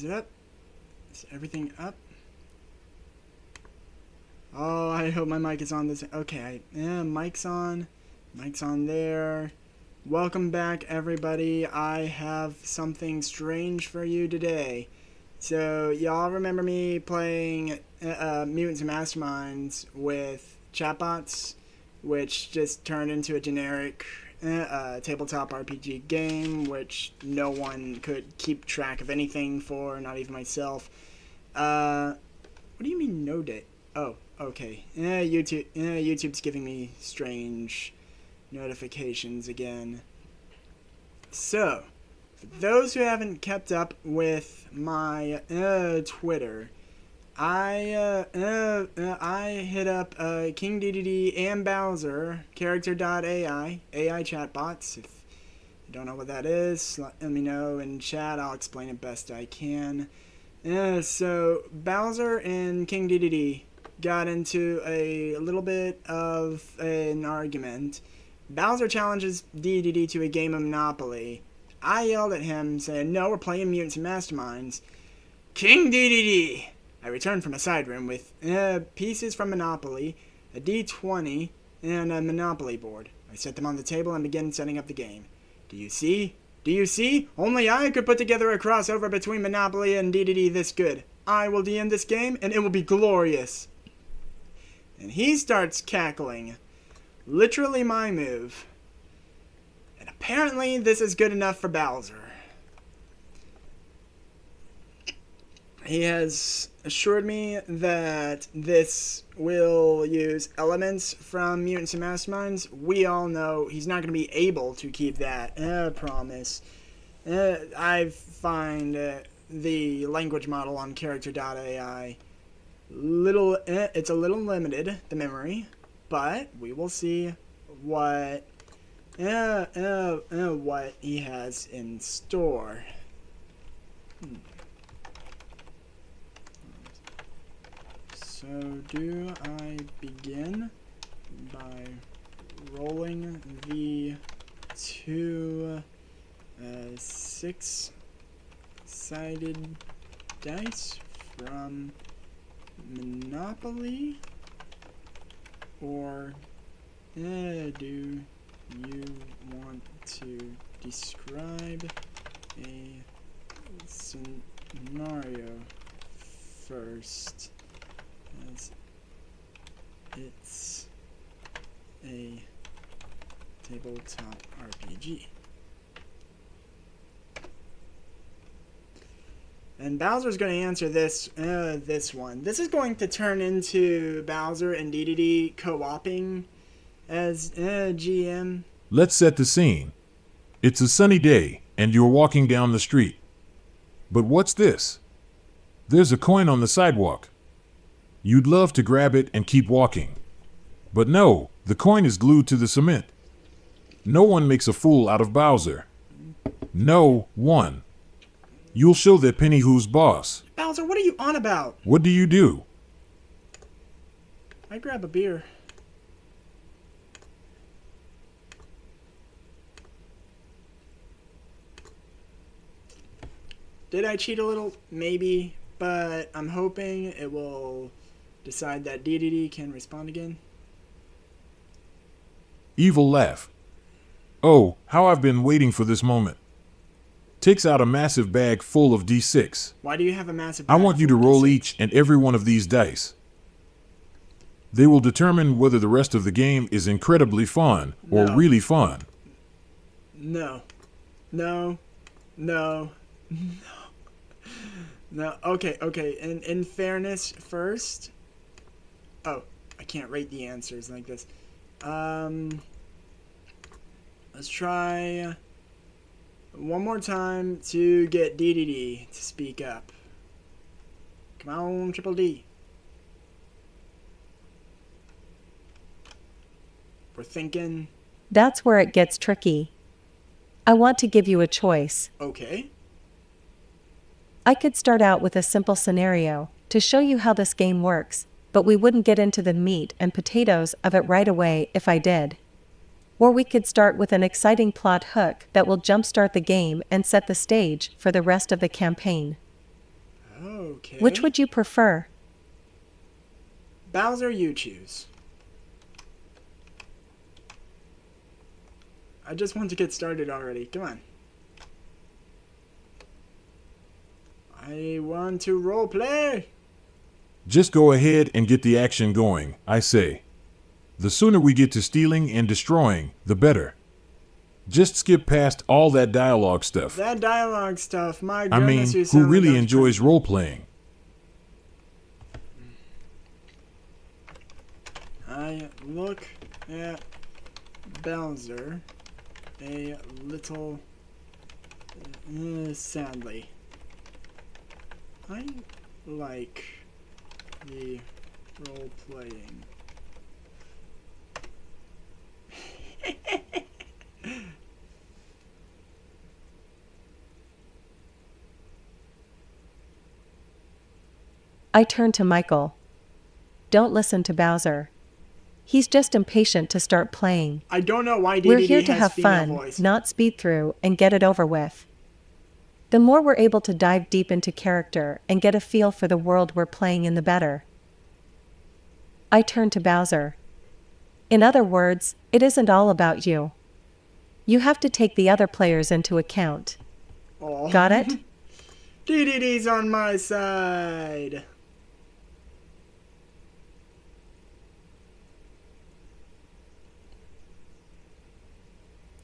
Is it up? Is everything up? Oh, I hope my mic is on this. Okay, mic's on. Mic's on there. Welcome back, everybody. I have something strange for you today. So, y'all remember me playing Mutants and Masterminds with chatbots, which just turned into a generic tabletop RPG game, which no one could keep track of anything for, not even myself. What do you mean no date? Oh, okay. YouTube's giving me strange notifications again. So, for those who haven't kept up with my Twitter, I hit up King Dedede and Bowser, character.ai, AI chatbots. If you don't know what that is, let me know in chat. I'll explain it best I can. So, Bowser and King Dedede got into a little bit of an argument. Bowser challenges Dedede to a game of Monopoly. I yelled at him, saying, "No, we're playing Mutants and Masterminds." King Dedede! I returned from a side room with pieces from Monopoly, a D20, and a Monopoly board. I set them on the table and began setting up the game. Do you see? Do you see? Only I could put together a crossover between Monopoly and Dedede this good. I will DM this game, and it will be glorious. And he starts cackling. Literally my move. And apparently this is good enough for Bowser. He has assured me that this will use elements from Mutants and Masterminds. We all know he's not going to be able to keep that promise. I find the language model on character.ai it's a little limited, the memory, but we will see what he has in store. So do I begin by rolling the two six-sided dice from Monopoly, or do you want to describe a scenario first, as it's a tabletop RPG? And Bowser's going to answer this one. This is going to turn into Bowser and Dedede co-oping as GM. Let's set the scene. It's a sunny day, and you're walking down the street. But what's this? There's a coin on the sidewalk. You'd love to grab it and keep walking. But no, the coin is glued to the cement. No one makes a fool out of Bowser. No one. You'll show that Penny who's boss. Bowser, what are you on about? What do you do? I grab a beer. Did I cheat a little? Maybe, but I'm hoping it will decide that Dedede can respond again. Evil laugh. Oh, how I've been waiting for this moment. Takes out a massive bag full of D6. Why do you have a massive bag? I want you to roll each and every one of these dice. They will determine whether the rest of the game is incredibly fun or really fun. No. Okay. In fairness, first. Oh, I can't rate the answers like this. Let's try one more time to get Dedede to speak up. Come on, Triple D. We're thinking. That's where it gets tricky. I want to give you a choice. Okay. I could start out with a simple scenario to show you how this game works, but we wouldn't get into the meat and potatoes of it right away if I did. Or we could start with an exciting plot hook that will jumpstart the game and set the stage for the rest of the campaign. Okay. Which would you prefer? Bowser, you choose. I just want to get started already. Come on. I want to roleplay. Just go ahead and get the action going, I say. The sooner we get to stealing and destroying, the better. Just skip past all that dialogue stuff. That dialogue stuff, my I mean, goodness, you who sound really like enjoys role-playing? I look at Bowser a little sadly. I like the role-playing. I turn to Michael. Don't listen to Bowser. He's just impatient to start playing. I don't know why We're Dedede here to has have female fun, voice. not speed through and get it over with. The more we're able to dive deep into character and get a feel for the world we're playing in, the better. I turn to Bowser. In other words, it isn't all about you. You have to take the other players into account. Aw. Got it? Dedede's on my side.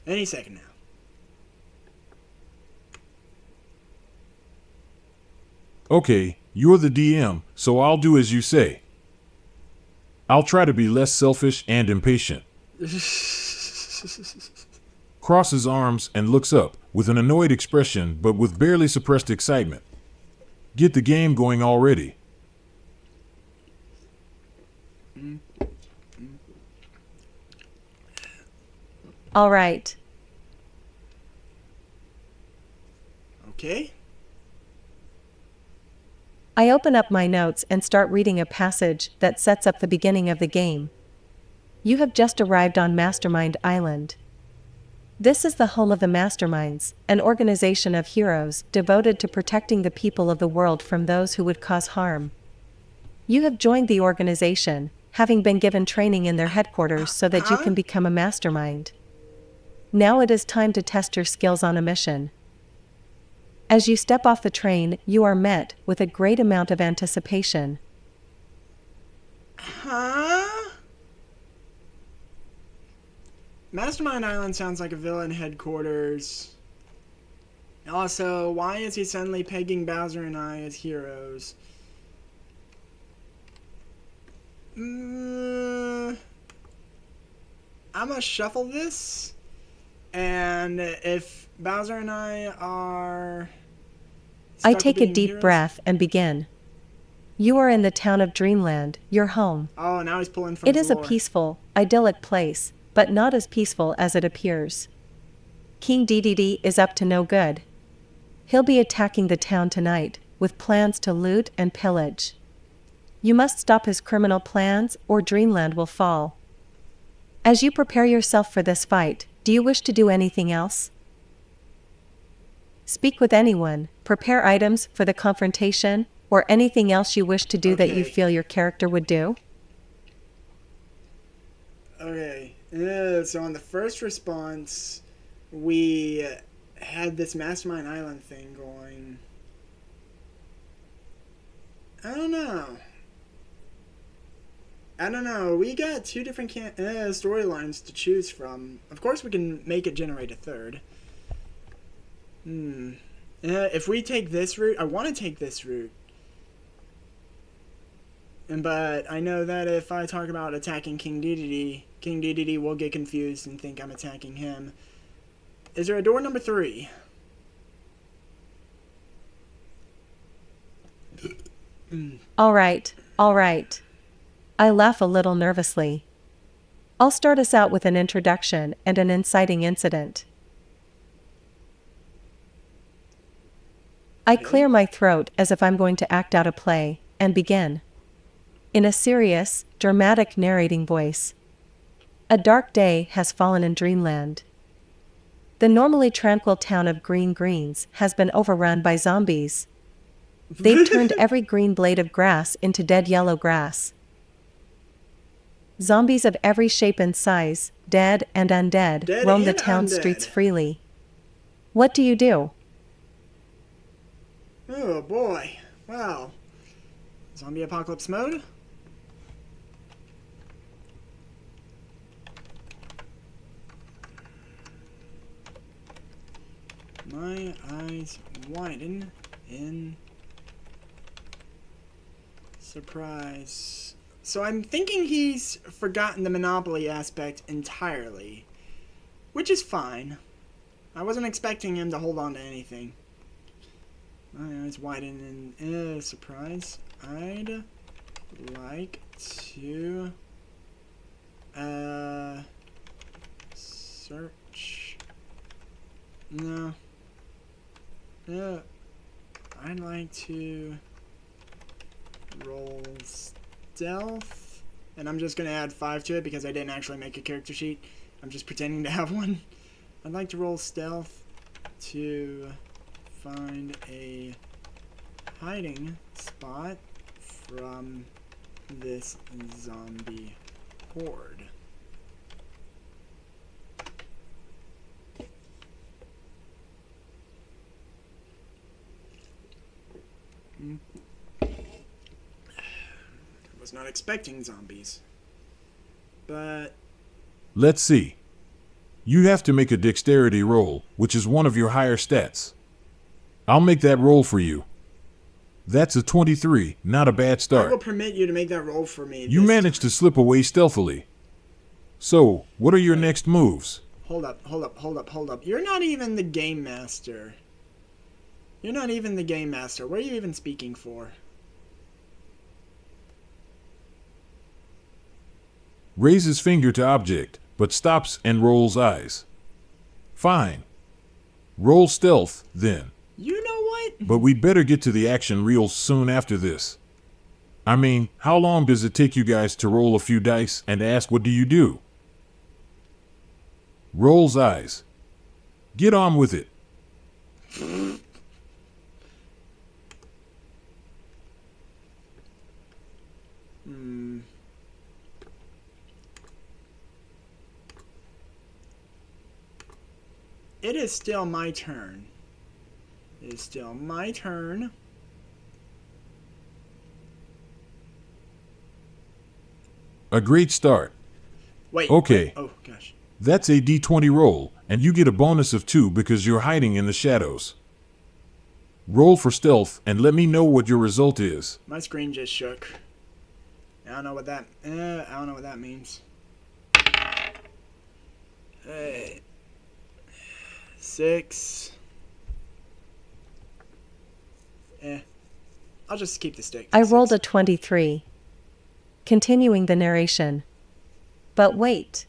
Any second now. Okay, you're the DM, so I'll do as you say. I'll try to be less selfish and impatient. Crosses arms and looks up, with an annoyed expression but with barely suppressed excitement. Get the game going already. All right. Okay. I open up my notes and start reading a passage that sets up the beginning of the game. You have just arrived on Mastermind Island. This is the home of the Masterminds, an organization of heroes devoted to protecting the people of the world from those who would cause harm. You have joined the organization, having been given training in their headquarters so that you can become a mastermind. Now it is time to test your skills on a mission. As you step off the train, you are met with a great amount of anticipation. Huh? Mastermind Island sounds like a villain headquarters. Also, why is he suddenly pegging Bowser and I as heroes? I'm gonna shuffle this. And if Bowser and I are... I stuck with take a being deep heroes- breath and begin. You are in the town of Dreamland, your home. Oh, now he's pulling from It is a lore. peaceful, idyllic place, but not as peaceful as it appears. King Dedede is up to no good. He'll be attacking the town tonight, with plans to loot and pillage. You must stop his criminal plans, or Dreamland will fall. As you prepare yourself for this fight, do you wish to do anything else? Speak with anyone, prepare items for the confrontation, or anything else you wish to do that you Okay. feel your character would do? Okay. So on the first response, we had this Mastermind Island thing going. I don't know. We got two different storylines to choose from. Of course, we can make it generate a third. If we take this route, I want to take this route. But I know that if I talk about attacking King Dedede will get confused and think I'm attacking him. Is there a door number 3? All right. I laugh a little nervously. I'll start us out with an introduction and an inciting incident. I clear my throat as if I'm going to act out a play, and begin. In a serious, dramatic narrating voice. A dark day has fallen in Dreamland. The normally tranquil town of Green Greens has been overrun by zombies. They've turned every green blade of grass into dead yellow grass. Zombies of every shape and size, dead and undead, Dead roam the and town undead. streets freely. What do you do? Oh boy. Wow. Zombie apocalypse mode? My eyes widen in surprise. So I'm thinking he's forgotten the Monopoly aspect entirely, which is fine. I wasn't expecting him to hold on to anything. My eyes widen in surprise. I'd like to search. No. I'd like to roll stealth, and I'm just gonna add 5 to it because I didn't actually make a character sheet. I'm just pretending to have one. I'd like to roll stealth to find a hiding spot from this zombie horde. I was not expecting zombies, but Let's see. You have to make a dexterity roll, which is one of your higher stats. I'll make that roll for you. That's a 23, not a bad I will start. permit you to make that roll for me. You managed to slip away stealthily. So, what are your next moves? Hold up. You're not even the game master. What are you even speaking for? Raises finger to object, but stops and rolls eyes. Fine. Roll stealth, then. You know what? But we'd better get to the action real soon after this. I mean, how long does it take you guys to roll a few dice and ask what do you do? Rolls eyes. Get on with it. It is still my turn. A great start. Wait. Okay. Oh, gosh. That's a d20 roll, and you get a bonus of 2 because you're hiding in the shadows. Roll for stealth and let me know what your result is. My screen just shook. I don't know what that means. 6. I'll just keep the stick. I rolled a 23. Continuing the narration. But wait.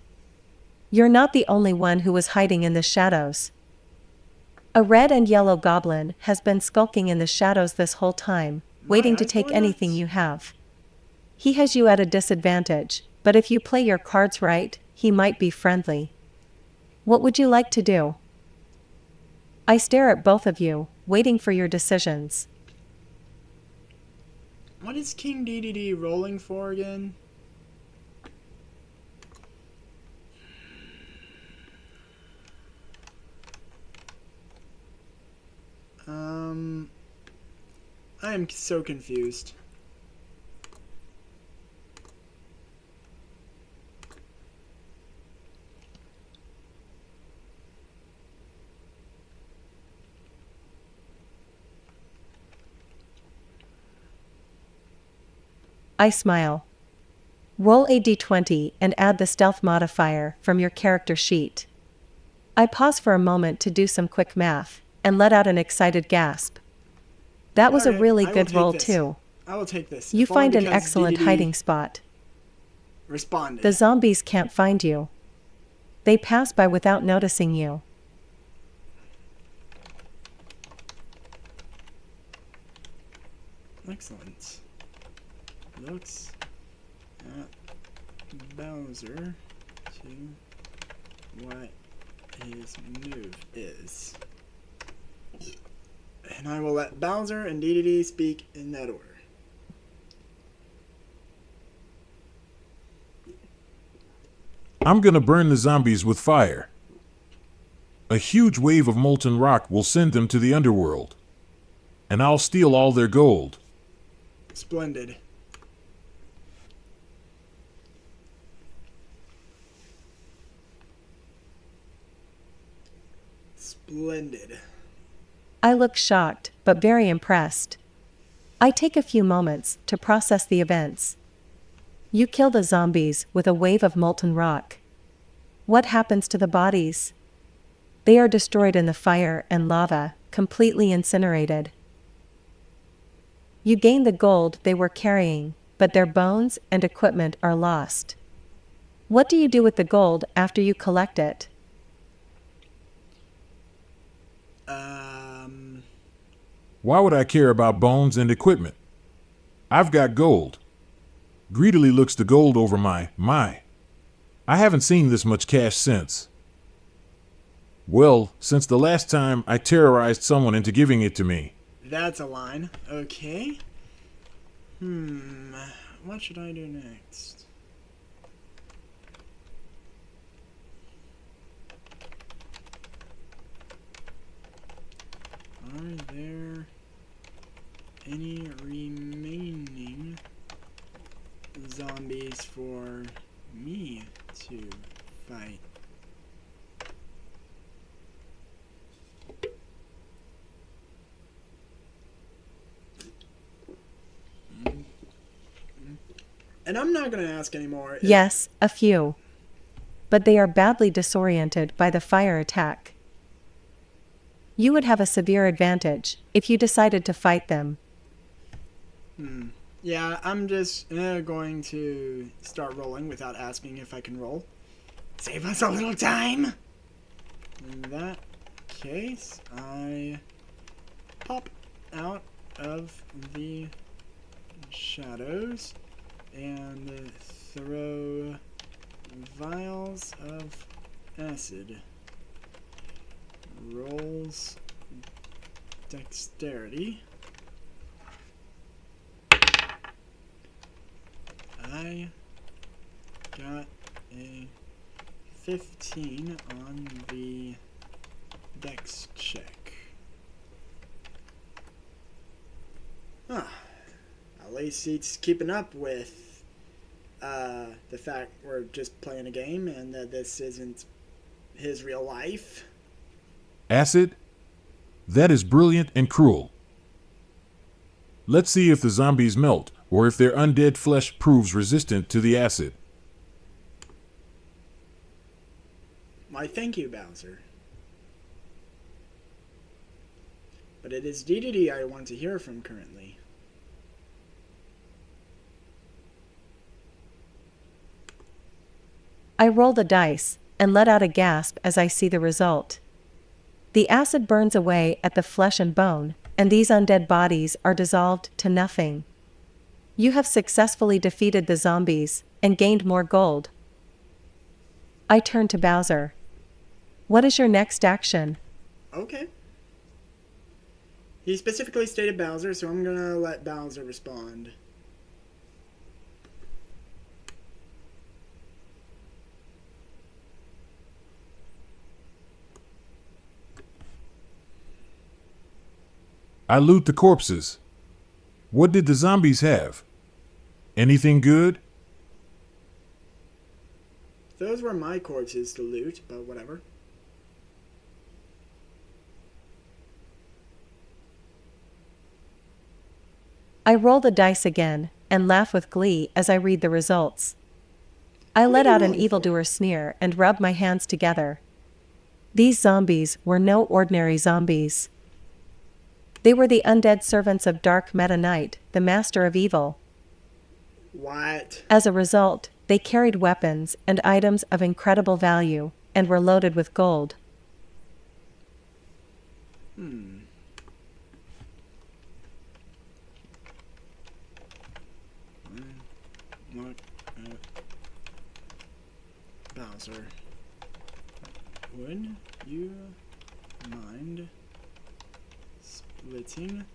You're not the only one who was hiding in the shadows. A red and yellow goblin has been skulking in the shadows this whole time, waiting to take anything you have. He has you at a disadvantage, but if you play your cards right, he might be friendly. What would you like to do? I stare at both of you, waiting for your decisions. What is King Dedede rolling for again? I am so confused. I smile. Roll a d20 and add the stealth modifier from your character sheet. I pause for a moment to do some quick math, and let out an excited gasp. That was a Alright, really I will good take roll this. too. I will take this. You If only find an because excellent Dedede hiding spot. responded. The zombies can't find you. They pass by without noticing you. Excellent. Looks at Bowser to what his move is. And I will let Bowser and Dedede speak in that order. I'm gonna burn the zombies with fire. A huge wave of molten rock will send them to the underworld. And I'll steal all their gold. Splendid. Splendid. I look shocked, but very impressed. I take a few moments to process the events. You kill the zombies with a wave of molten rock. What happens to the bodies? They are destroyed in the fire and lava, completely incinerated. You gain the gold they were carrying, but their bones and equipment are lost. What do you do with the gold after you collect it? Why would I care about bones and equipment? I've got gold. Greedily looks the gold over my. I haven't seen this much cash since. Well, since the last time I terrorized someone into giving it to me. That's a line. Okay. What should I do next? Are there any remaining zombies for me to fight? And I'm not going to ask anymore. Yes, a few. But they are badly disoriented by the fire attack. You would have a severe advantage if you decided to fight them. Yeah, I'm just going to start rolling without asking if I can roll. Save us a little time! In that case, I pop out of the shadows and throw vials of acid. Rolls dexterity. I got a 15 on the dex check. At least he's keeping up with the fact we're just playing a game and that this isn't his real life. Acid? That is brilliant and cruel. Let's see if the zombies melt, or if their undead flesh proves resistant to the acid. Why, thank you, Bowser. But it is Dedede I want to hear from currently. I roll the dice and let out a gasp as I see the result. The acid burns away at the flesh and bone, and these undead bodies are dissolved to nothing. You have successfully defeated the zombies and gained more gold. I turn to Bowser. What is your next action? Okay. He specifically stated Bowser, so I'm gonna let Bowser respond. I loot the corpses. What did the zombies have? Anything good? Those were my corpses to loot, but whatever. I roll the dice again and laugh with glee as I read the results. I let out an evildoer sneer and rub my hands together. These zombies were no ordinary zombies. They were the undead servants of Dark Meta Knight, the master of evil. What? As a result, they carried weapons and items of incredible value, and were loaded with gold. Look at Bowser. Would you mind splitting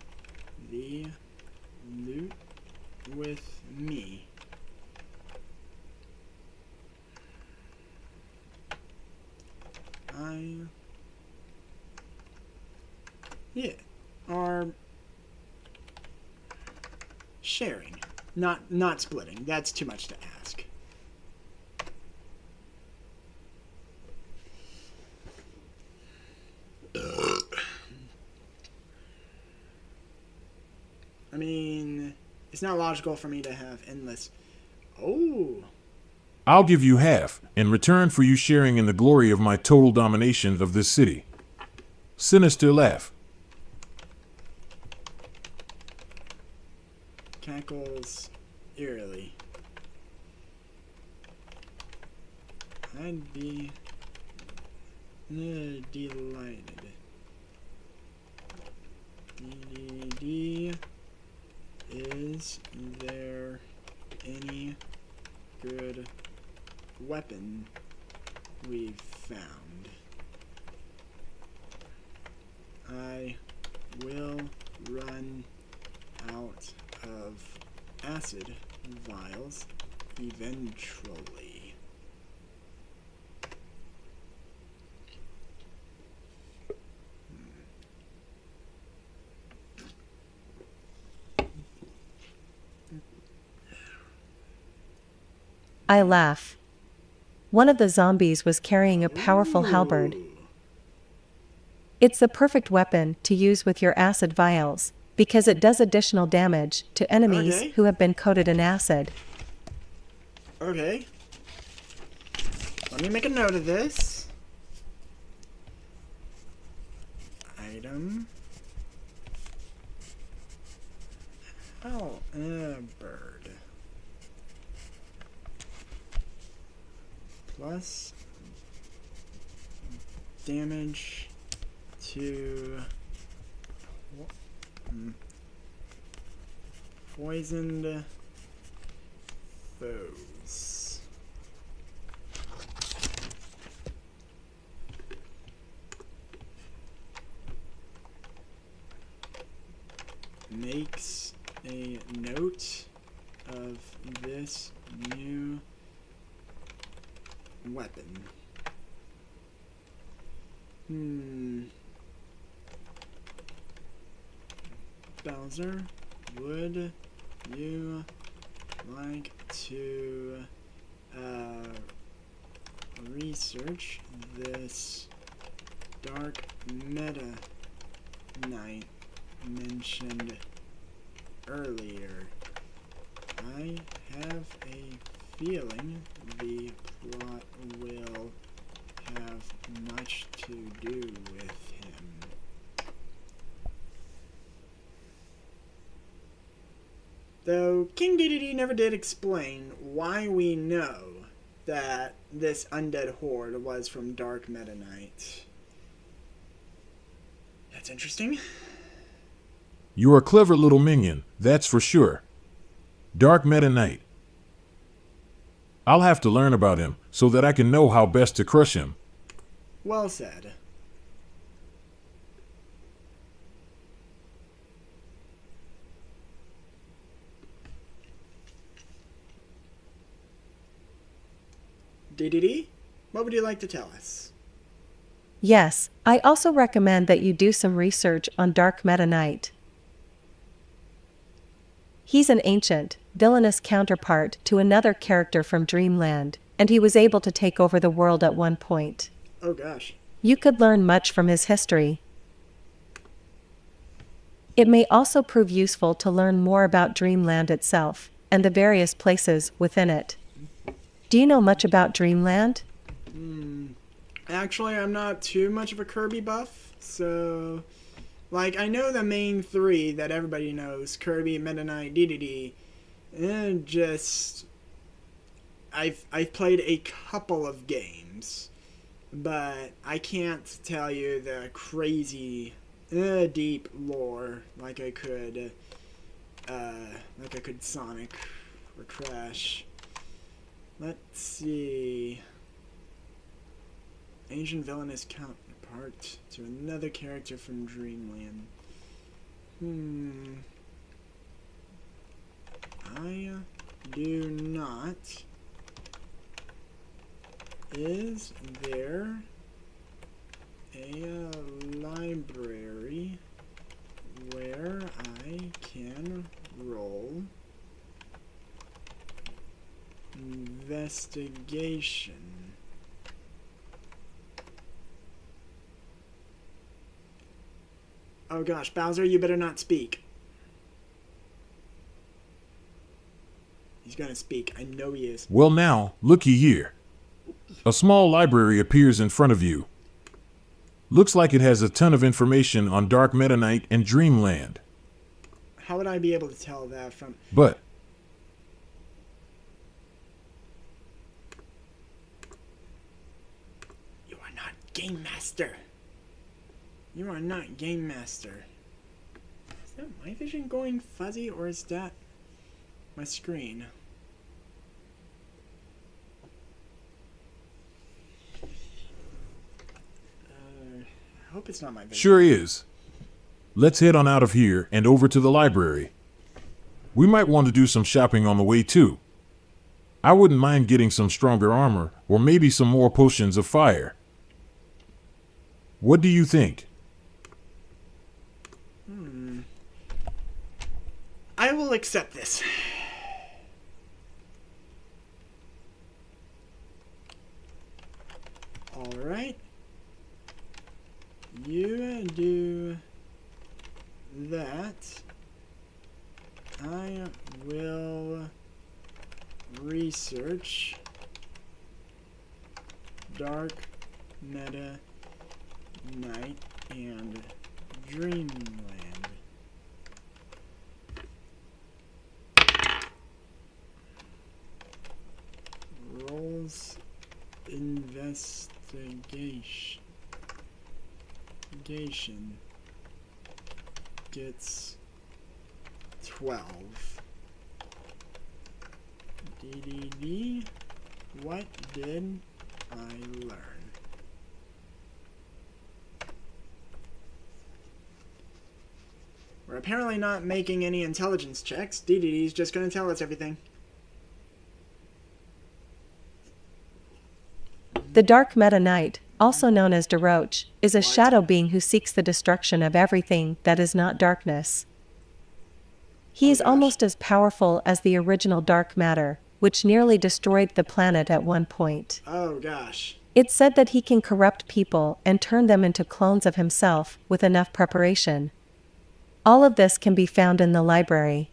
the loot with me. Or sharing, not splitting. That's too much to ask. I mean, it's not logical for me to have endless. Oh. I'll give you half, in return for you sharing in the glory of my total domination of this city. Sinister laugh. Cackles eerily. I'd be delighted. Dedede, is there any good weapon we've found? I will run out of acid vials eventually. I laugh. One of the zombies was carrying a powerful halberd. Ooh. It's the perfect weapon to use with your acid vials, because it does additional damage to enemies Okay. who have been coated in acid. Okay. Let me make a note of this. Item. Oh, a bird. Plus damage to poisoned foes. Makes a note of this new weapon. Bowser, would you like to research this dark meta knight mentioned earlier? I have a feeling the plot will have much to do with him. Though King Dedede never did explain why we know that this undead horde was from Dark Meta Knight. That's interesting. You're a clever little minion, that's for sure. Dark Meta Knight. I'll have to learn about him so that I can know how best to crush him. Well said. Dedede, what would you like to tell us? Yes, I also recommend that you do some research on Dark Meta Knight. He's an ancient, villainous counterpart to another character from Dreamland, and he was able to take over the world at one point. Oh gosh. You could learn much from his history. It may also prove useful to learn more about Dreamland itself, and the various places within it. Do you know much about Dreamland? Actually, I'm not too much of a Kirby buff, so... Like, I know the main three that everybody knows, Kirby, Meta Knight, Dedede, and just... I've played a couple of games, but I can't tell you the crazy, deep lore like I could Sonic or Crash. Let's see. Ancient villainous counterpart to another character from Dreamland. I do not. Is there a library where I can roll investigation? Oh gosh, Bowser, you better not speak. He's gonna speak. I know he is. Well now, looky here. A small library appears in front of you. Looks like it has a ton of information on Dark Meta Knight and Dreamland. How would I be able to tell that from... But You are not Game Master. You are not Game Master. Is that my vision going fuzzy, or is that my screen? I hope it's not my vision. sure is. Let's head on out of here and over to the library. We might want to do some shopping on the way too. I wouldn't mind getting some stronger armor or maybe some more potions of fire. What do you think? I will accept this. Alright. You do that. I will research Dark Meta Knight and Dreamland. Rolls investigation gets 12. Dedede, what did I learn? We're apparently not making any intelligence checks. Dedede's just going to tell us everything. The Dark Meta Knight, also known as Deroche, is a shadow being who seeks the destruction of everything that is not darkness. He is almost as powerful as the original dark matter, which nearly destroyed the planet at one point. Oh gosh. It's said that he can corrupt people and turn them into clones of himself with enough preparation. All of this can be found in the library.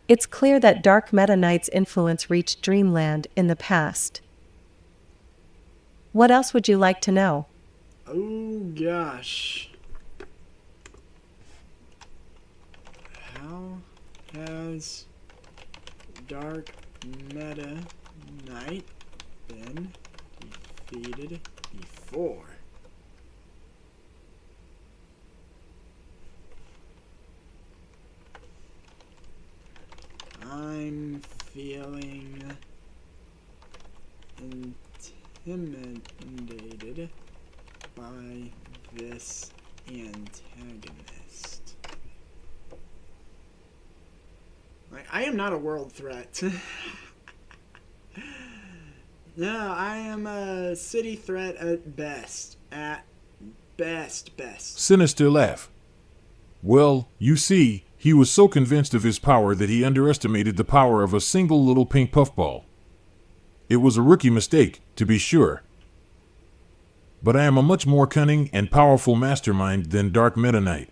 It's clear that Dark Meta Knight's influence reached Dreamland in the past. What else would you like to know? Oh gosh. How has Dark Meta Knight been defeated before? I'm feeling intimidated by this antagonist. I am not a world threat. No, I am a city threat at best. At best. Sinister laugh. Well, you see, he was so convinced of his power that he underestimated the power of a single little pink puffball. It was a rookie mistake, to be sure. But I am a much more cunning and powerful mastermind than Dark Meta Knight.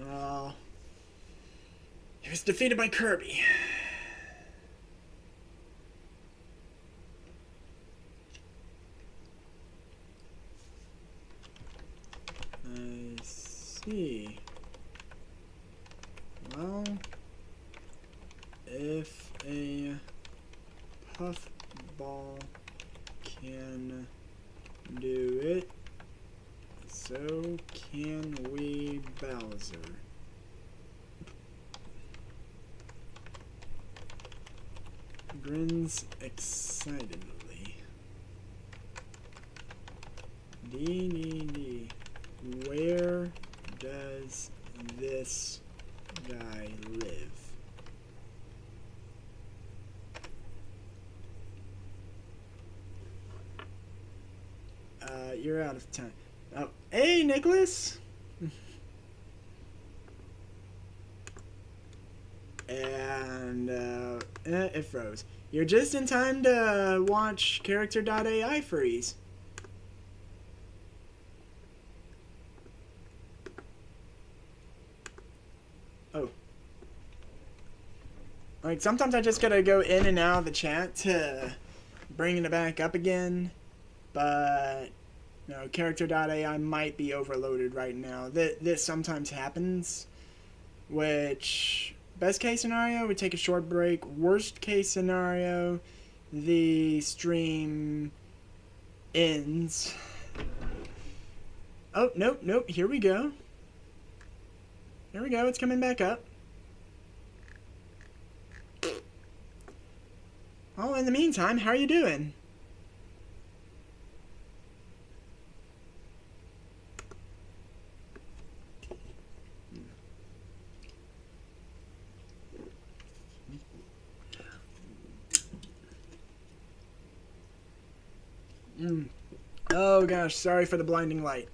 Well, he was defeated by Kirby. I see. Well, if a puffball can do it, so can we, Bowser. grins excitedly. D. Where does this guy live? You're out of time. Oh, hey, Nicholas! And, it froze. You're just in time to watch character.ai freeze. Oh. Like, sometimes I just gotta go in and out of the chat to bring it back up again. But, you know, character.ai might be overloaded right now. This sometimes happens. Which, best case scenario, we take a short break. Worst case scenario, the stream ends. Oh, nope, here we go. Here we go, it's coming back up. Oh, in the meantime, how are you doing? Oh gosh, sorry for the blinding light.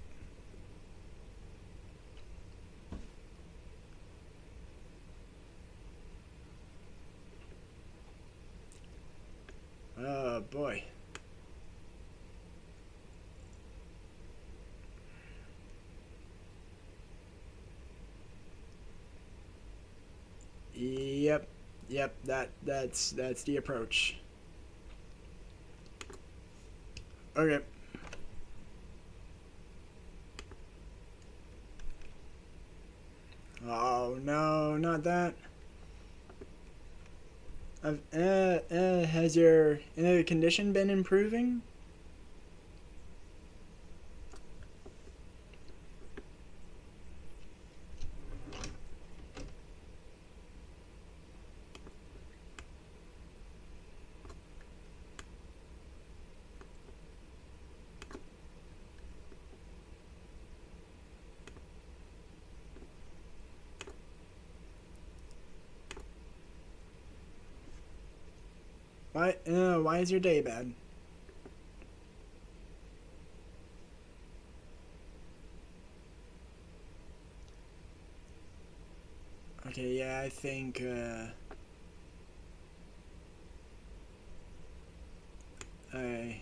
Oh boy. Yep, that's the approach. Okay. Oh no, not that. Has your condition been improving? Why is your day bad? Okay, yeah, I think, my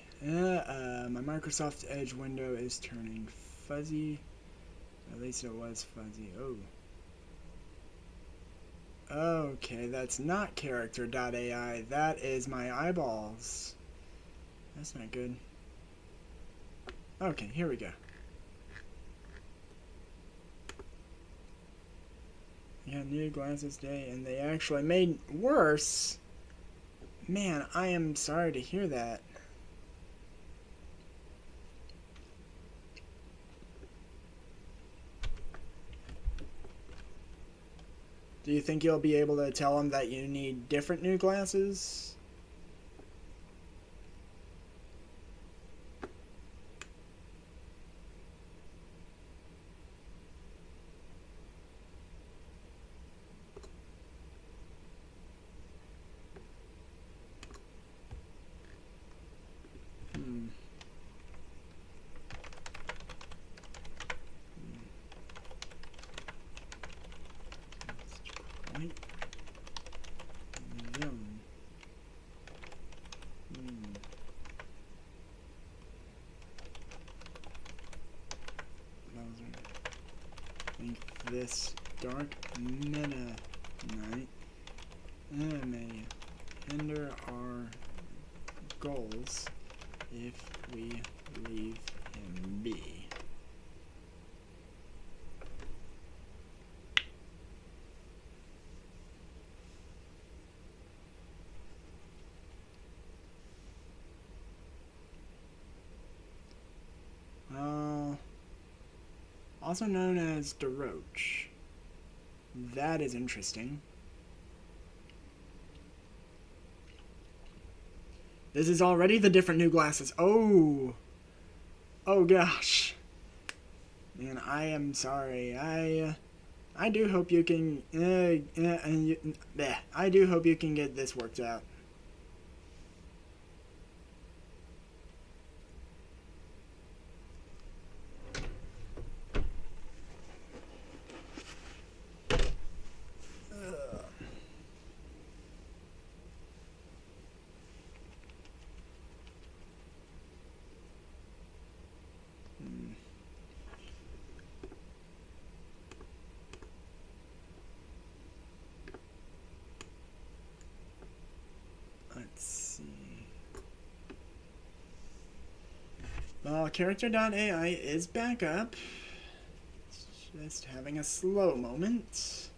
Microsoft Edge window is turning fuzzy. At least it was fuzzy. Oh. Okay, that's not character.ai. That is my eyeballs. That's not good. Okay, here we go. Yeah, new glasses day, and they actually made worse. Man, I am sorry to hear that. Do you think you'll be able to tell them that you need different new glasses? This dark meta night may hinder our goals if we leave him be. Also known as DeRoche. That is interesting. This is already the different new glasses. Oh. Oh gosh. Man, I am sorry. I do hope you can I do hope you can get this worked out. Let's see. Well, character.ai is back up. It's just having a slow moment.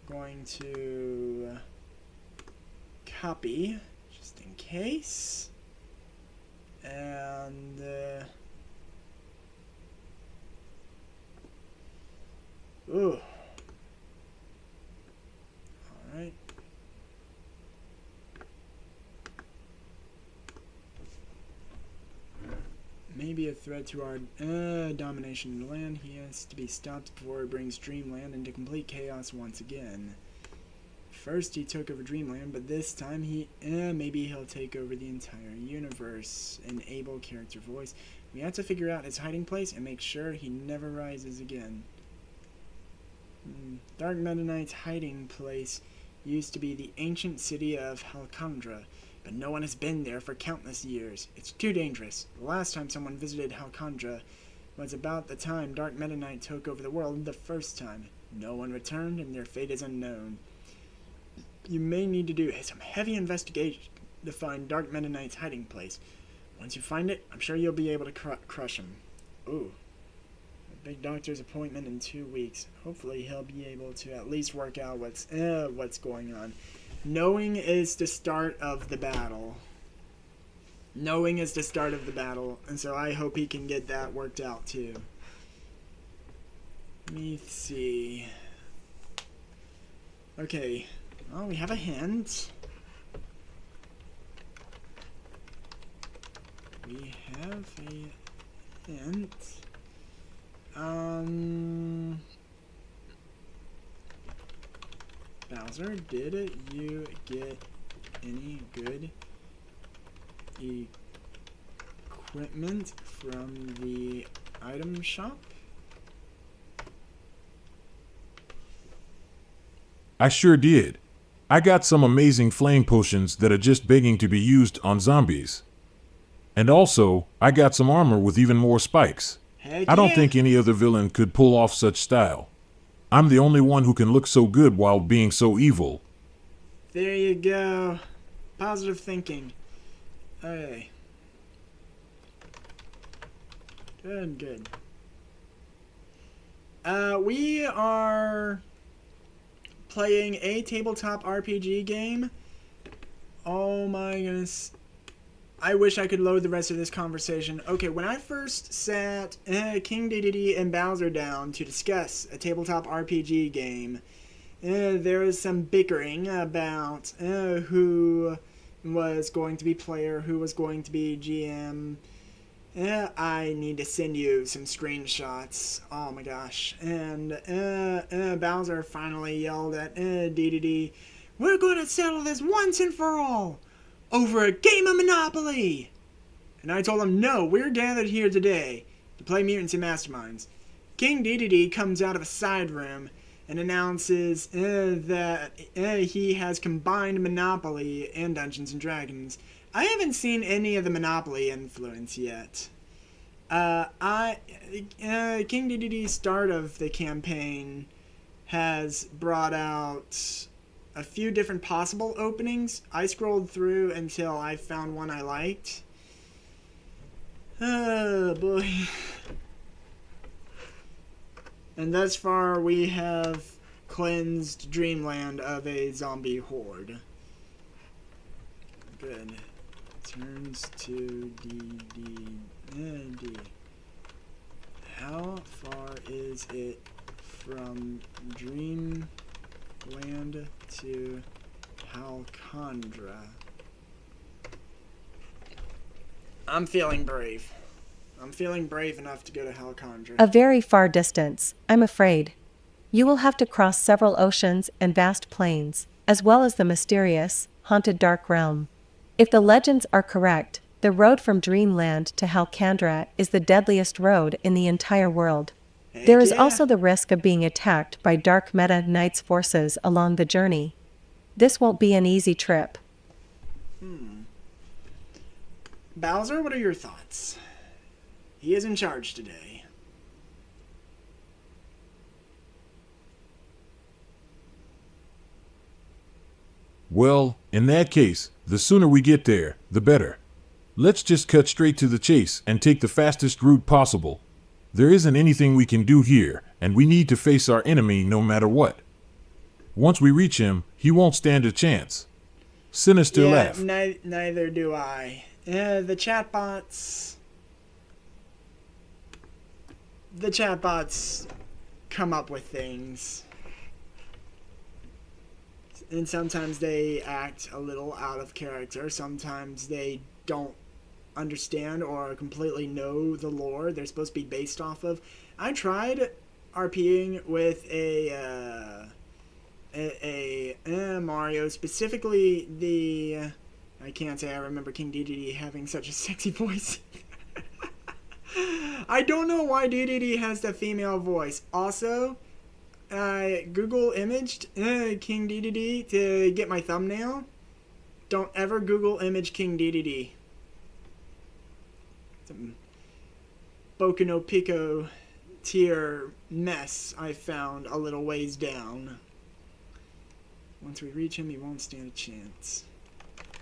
Going to copy just in case. And ooh. Alright. Maybe a threat to our domination of the land. He has to be stopped before it brings Dreamland into complete chaos once again. First he took over Dreamland, but this time maybe he'll take over the entire universe. Enable character voice. We have to figure out his hiding place and make sure he never rises again. Dark Meta Knight's hiding place used to be the ancient city of Halkandra, but no one has been there for countless years. It's too dangerous. The last time someone visited Halkandra was about the time Dark Meta Knight took over the world the first time. No one returned, and their fate is unknown. You may need to do some heavy investigation to find Dark Meta Knight's hiding place. Once you find it, I'm sure you'll be able to crush him. Ooh. A big doctor's appointment in 2 weeks. Hopefully he'll be able to at least work out what's going on. Knowing is the start of the battle. Knowing is the start of the battle, and so I hope he can get that worked out too. Let me see. Okay. Well, we have a hint. We have a hint. Bowser, did you get any good equipment from the item shop? I sure did. I got some amazing flame potions that are just begging to be used on zombies. And also, I got some armor with even more spikes. Heck I don't yeah. think any other villain could pull off such style. I'm the only one who can look so good while being so evil. There you go. Positive thinking. Okay. Good. We are playing a tabletop RPG game. Oh my goodness. I wish I could load the rest of this conversation. Okay, when I first sat King Dedede and Bowser down to discuss a tabletop RPG game, there was some bickering about who was going to be player, who was going to be GM. I need to send you some screenshots. Oh my gosh. And Bowser finally yelled at Dedede, "We're going to settle this once and for all over a game of Monopoly!" And I told him, no, we're gathered here today to play Mutants and Masterminds. King Dedede comes out of a side room and announces that he has combined Monopoly and Dungeons & Dragons. I haven't seen any of the Monopoly influence yet. King Dedede's start of the campaign has brought out a few different possible openings. I scrolled through until I found one I liked. Oh boy. And thus far we have cleansed Dreamland of a zombie horde. Good. Turns to D. How far is it from Dreamland to Halcondra? I'm feeling brave. I'm feeling brave enough to go to Halcondra. A very far distance, I'm afraid. You will have to cross several oceans and vast plains, as well as the mysterious, haunted dark realm. If the legends are correct, the road from Dreamland to Halcandra is the deadliest road in the entire world. Heck There is yeah. also the risk of being attacked by Dark Meta Knight's forces along the journey. This won't be an easy trip. Bowser, what are your thoughts? He is in charge today. Well, in that case, the sooner we get there, the better. Let's just cut straight to the chase and take the fastest route possible. There isn't anything we can do here, and we need to face our enemy no matter what. Once we reach him, he won't stand a chance. Sinister laugh. Neither do I. The chatbots come up with things. And sometimes they act a little out of character. Sometimes they don't understand or completely know the lore they're supposed to be based off of. I tried RPing with a Mario, specifically the... I can't say I remember King Dedede having such a sexy voice. I don't know why Dedede has the female voice. Also, I Google imaged King Dedede to get my thumbnail. Don't ever Google image King Dedede. Some Boku no Pico tier mess I found a little ways down. Once we reach him, he won't stand a chance.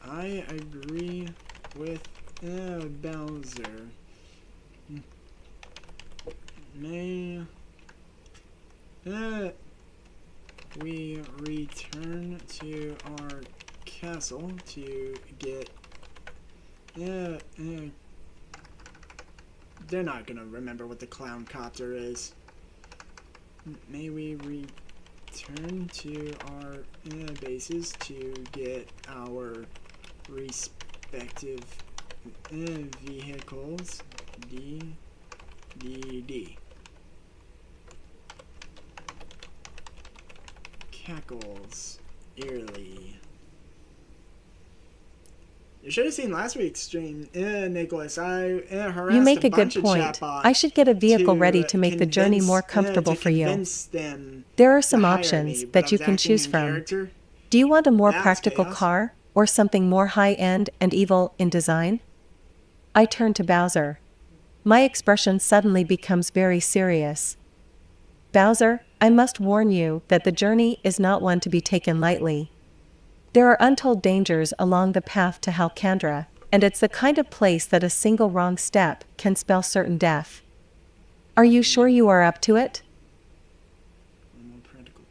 I agree with Bowser. May we return to our castle to get... they're not gonna remember what the clown copter is. May we return to our bases to get our respective vehicles. D. Cackles eerily. You should have seen last week's stream, Nicholas. I harassed You make a good bunch of point. chatbots I should get a vehicle to ready to make the journey more comfortable to for you. convince them There are to some hire options me, but that I you was can acting choose in from. character. Do you want a more That's practical chaos. car, or something more high-end and evil in design? I turn to Bowser. My expression suddenly becomes very serious. Bowser, I must warn you that the journey is not one to be taken lightly. There are untold dangers along the path to Halcandra, and it's the kind of place that a single wrong step can spell certain death. Are you sure you are up to it? A more practical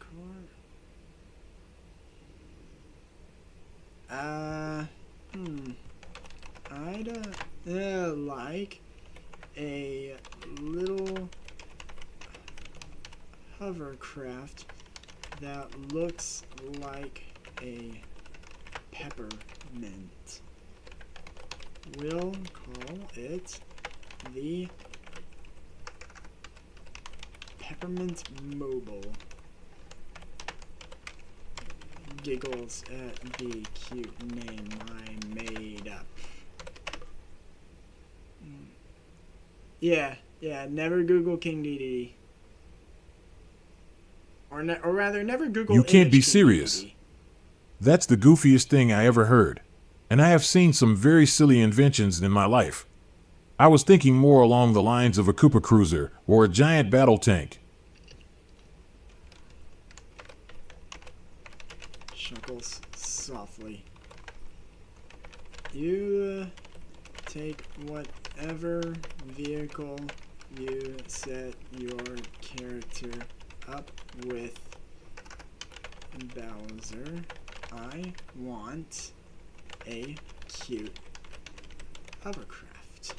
I'd like a little hovercraft that looks like a peppermint. We'll call it the Peppermint Mobile. Giggles at the cute name I made up. Yeah, never Google King Dedede. Or rather, never Google You can't image be King serious. Dedede. That's the goofiest thing I ever heard. And I have seen some very silly inventions in my life. I was thinking more along the lines of a Koopa Cruiser or a giant battle tank. Chuckles softly. You take whatever vehicle you set your character up with, Bowser. I want a cute hovercraft.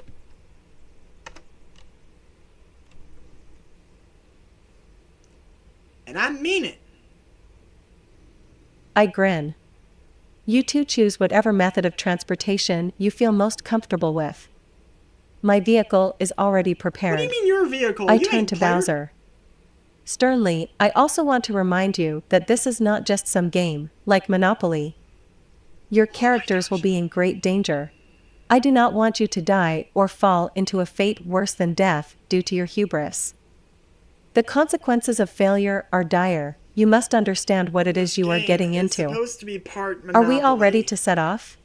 And I mean it. I grin. You two choose whatever method of transportation you feel most comfortable with. My vehicle is already prepared. What do you mean your vehicle? I You turn ain't to player. Bowser. Sternly, I also want to remind you that this is not just some game, like Monopoly. Your characters will be in great danger. I do not want you to die or fall into a fate worse than death due to your hubris. The consequences of failure are dire. You must understand what it is you are getting It's into. supposed to be part Are Monopoly. we all ready to set off?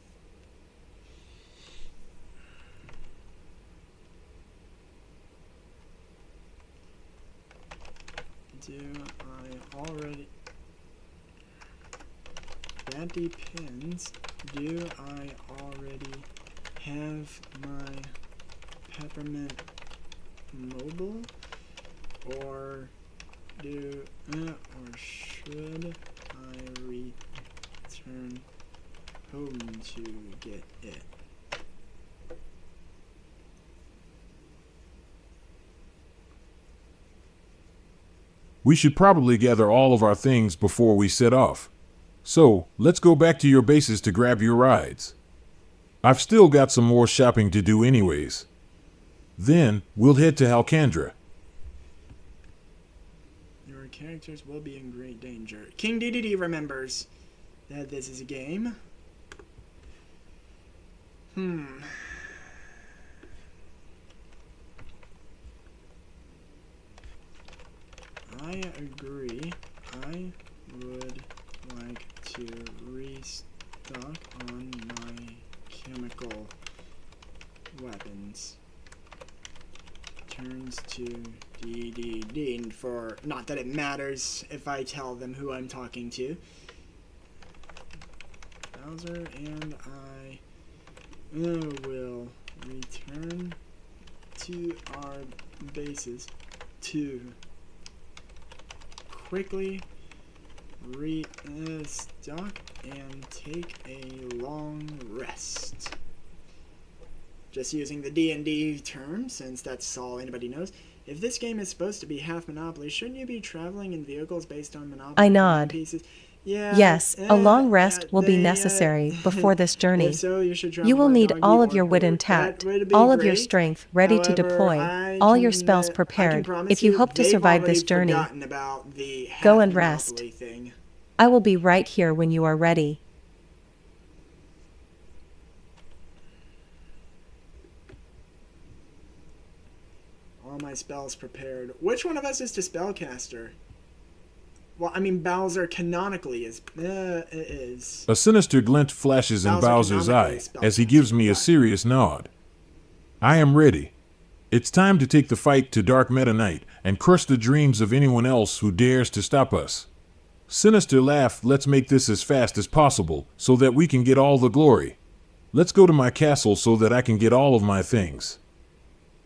Do I already... That depends. Do I already have my peppermint mobile? Or should I return home to get it? We should probably gather all of our things before we set off. So, let's go back to your bases to grab your rides. I've still got some more shopping to do anyways. Then, we'll head to Halcandra. Your characters will be in great danger. King Dedede remembers that this is a game. I agree. I would like to restock on my chemical weapons. Turns to Dedede for, not that it matters if I tell them who I'm talking to. Bowser and I will return to our bases to quickly restock and take a long rest. Just using the D&D term, since that's all anybody knows. If this game is supposed to be half Monopoly, shouldn't you be traveling in vehicles based on Monopoly I nod. pieces? Yeah, Yes, a long rest will be necessary before this journey. If so, you should travel You will by need doggy all of or your wit boat. intact, That would be all of your great. strength ready to However, deploy, I all your can, spells I can prepared. promise If you hope to they've survive already this journey, forgotten about the go half and rest. Monopoly thing. I will be right here when you are ready. All my spells prepared. Which one of us is the spellcaster? Well, I mean, Bowser canonically is. A sinister glint flashes in Bowser Bowser's canonically eye is as he gives me a right. serious nod. I am ready. It's time to take the fight to Dark Meta Knight and crush the dreams of anyone else who dares to stop us. Sinister laugh, let's make this as fast as possible so that we can get all the glory. Let's go to my castle so that I can get all of my things.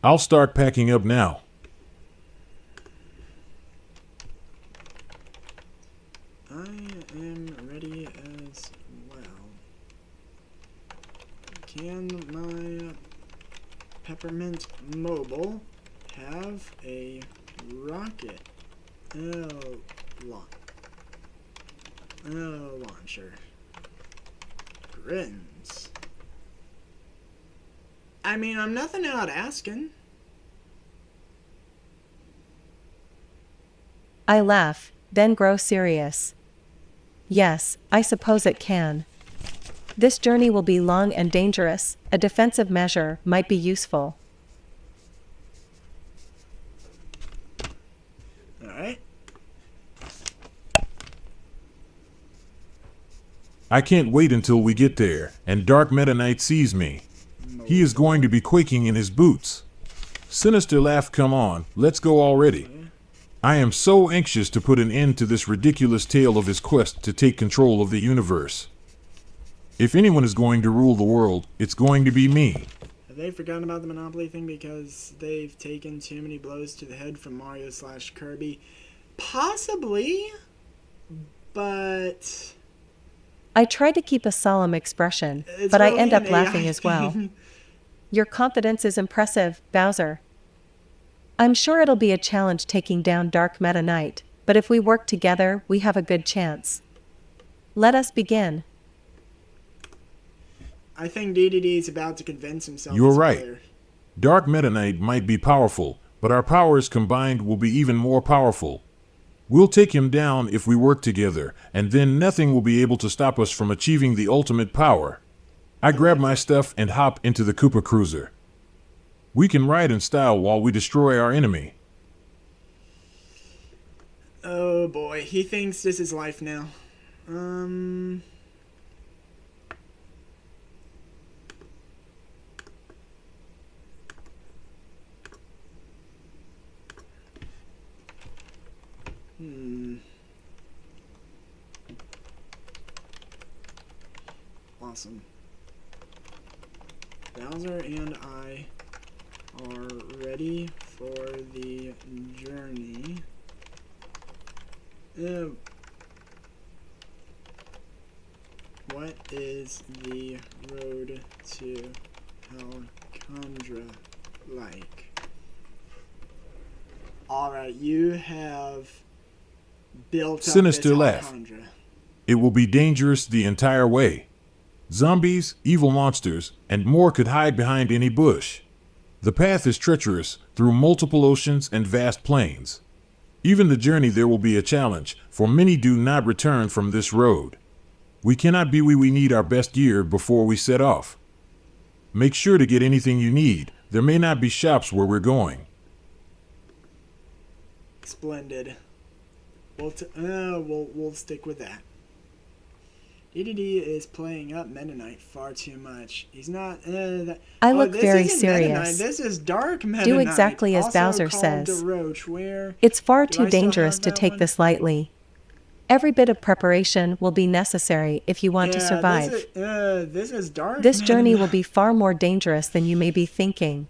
I'll start packing up now. I am ready as well. Can my peppermint mobile have a rocket launcher? Grins. I mean, I'm nothing out asking. I laugh, then grow serious. Yes, I suppose it can. This journey will be long and dangerous. A defensive measure might be useful. Alright. I can't wait until we get there and Dark Meta Knight sees me. He is going to be quaking in his boots. Sinister laugh, come on, let's go already. I am so anxious to put an end to this ridiculous tale of his quest to take control of the universe. If anyone is going to rule the world, it's going to be me. Have they forgotten about the Monopoly thing because they've taken too many blows to the head from Mario/Kirby? Possibly, but... I try to keep a solemn expression, It's but I really end up an laughing AI as well. thing. Your confidence is impressive, Bowser. I'm sure it'll be a challenge taking down Dark Meta Knight, but if we work together, we have a good chance. Let us begin. I think Dedede is about to convince himself. You're he's a right. player. Dark Meta Knight might be powerful, but our powers combined will be even more powerful. We'll take him down if we work together, and then nothing will be able to stop us from achieving the ultimate power. I grab my stuff and hop into the Koopa Cruiser. We can ride in style while we destroy our enemy. Oh boy, he thinks this is life now. Awesome. Bowser and I are ready for the journey. What is the road to Alcandra like? Alright, you have built up Sinister this laugh. Alcandra. It will be dangerous the entire way. Zombies, evil monsters, and more could hide behind any bush. The path is treacherous through multiple oceans and vast plains. Even the journey there will be a challenge, for many do not return from this road. We cannot be we need our best gear before we set off. Make sure to get anything you need. There may not be shops where we're going. Splendid. We'll stick with that. Dedede is playing up Meta Knight far too much. He's not. I look this very isn't Meta Knight, serious. This is Dark Meta Do Knight, exactly as also Bowser called says. DeRoche, where It's far Do I too still dangerous have to that take one? this lightly. Every bit of preparation will be necessary if you want to survive. This is Dark. This Meta journey Knight. will be far more dangerous than you may be thinking.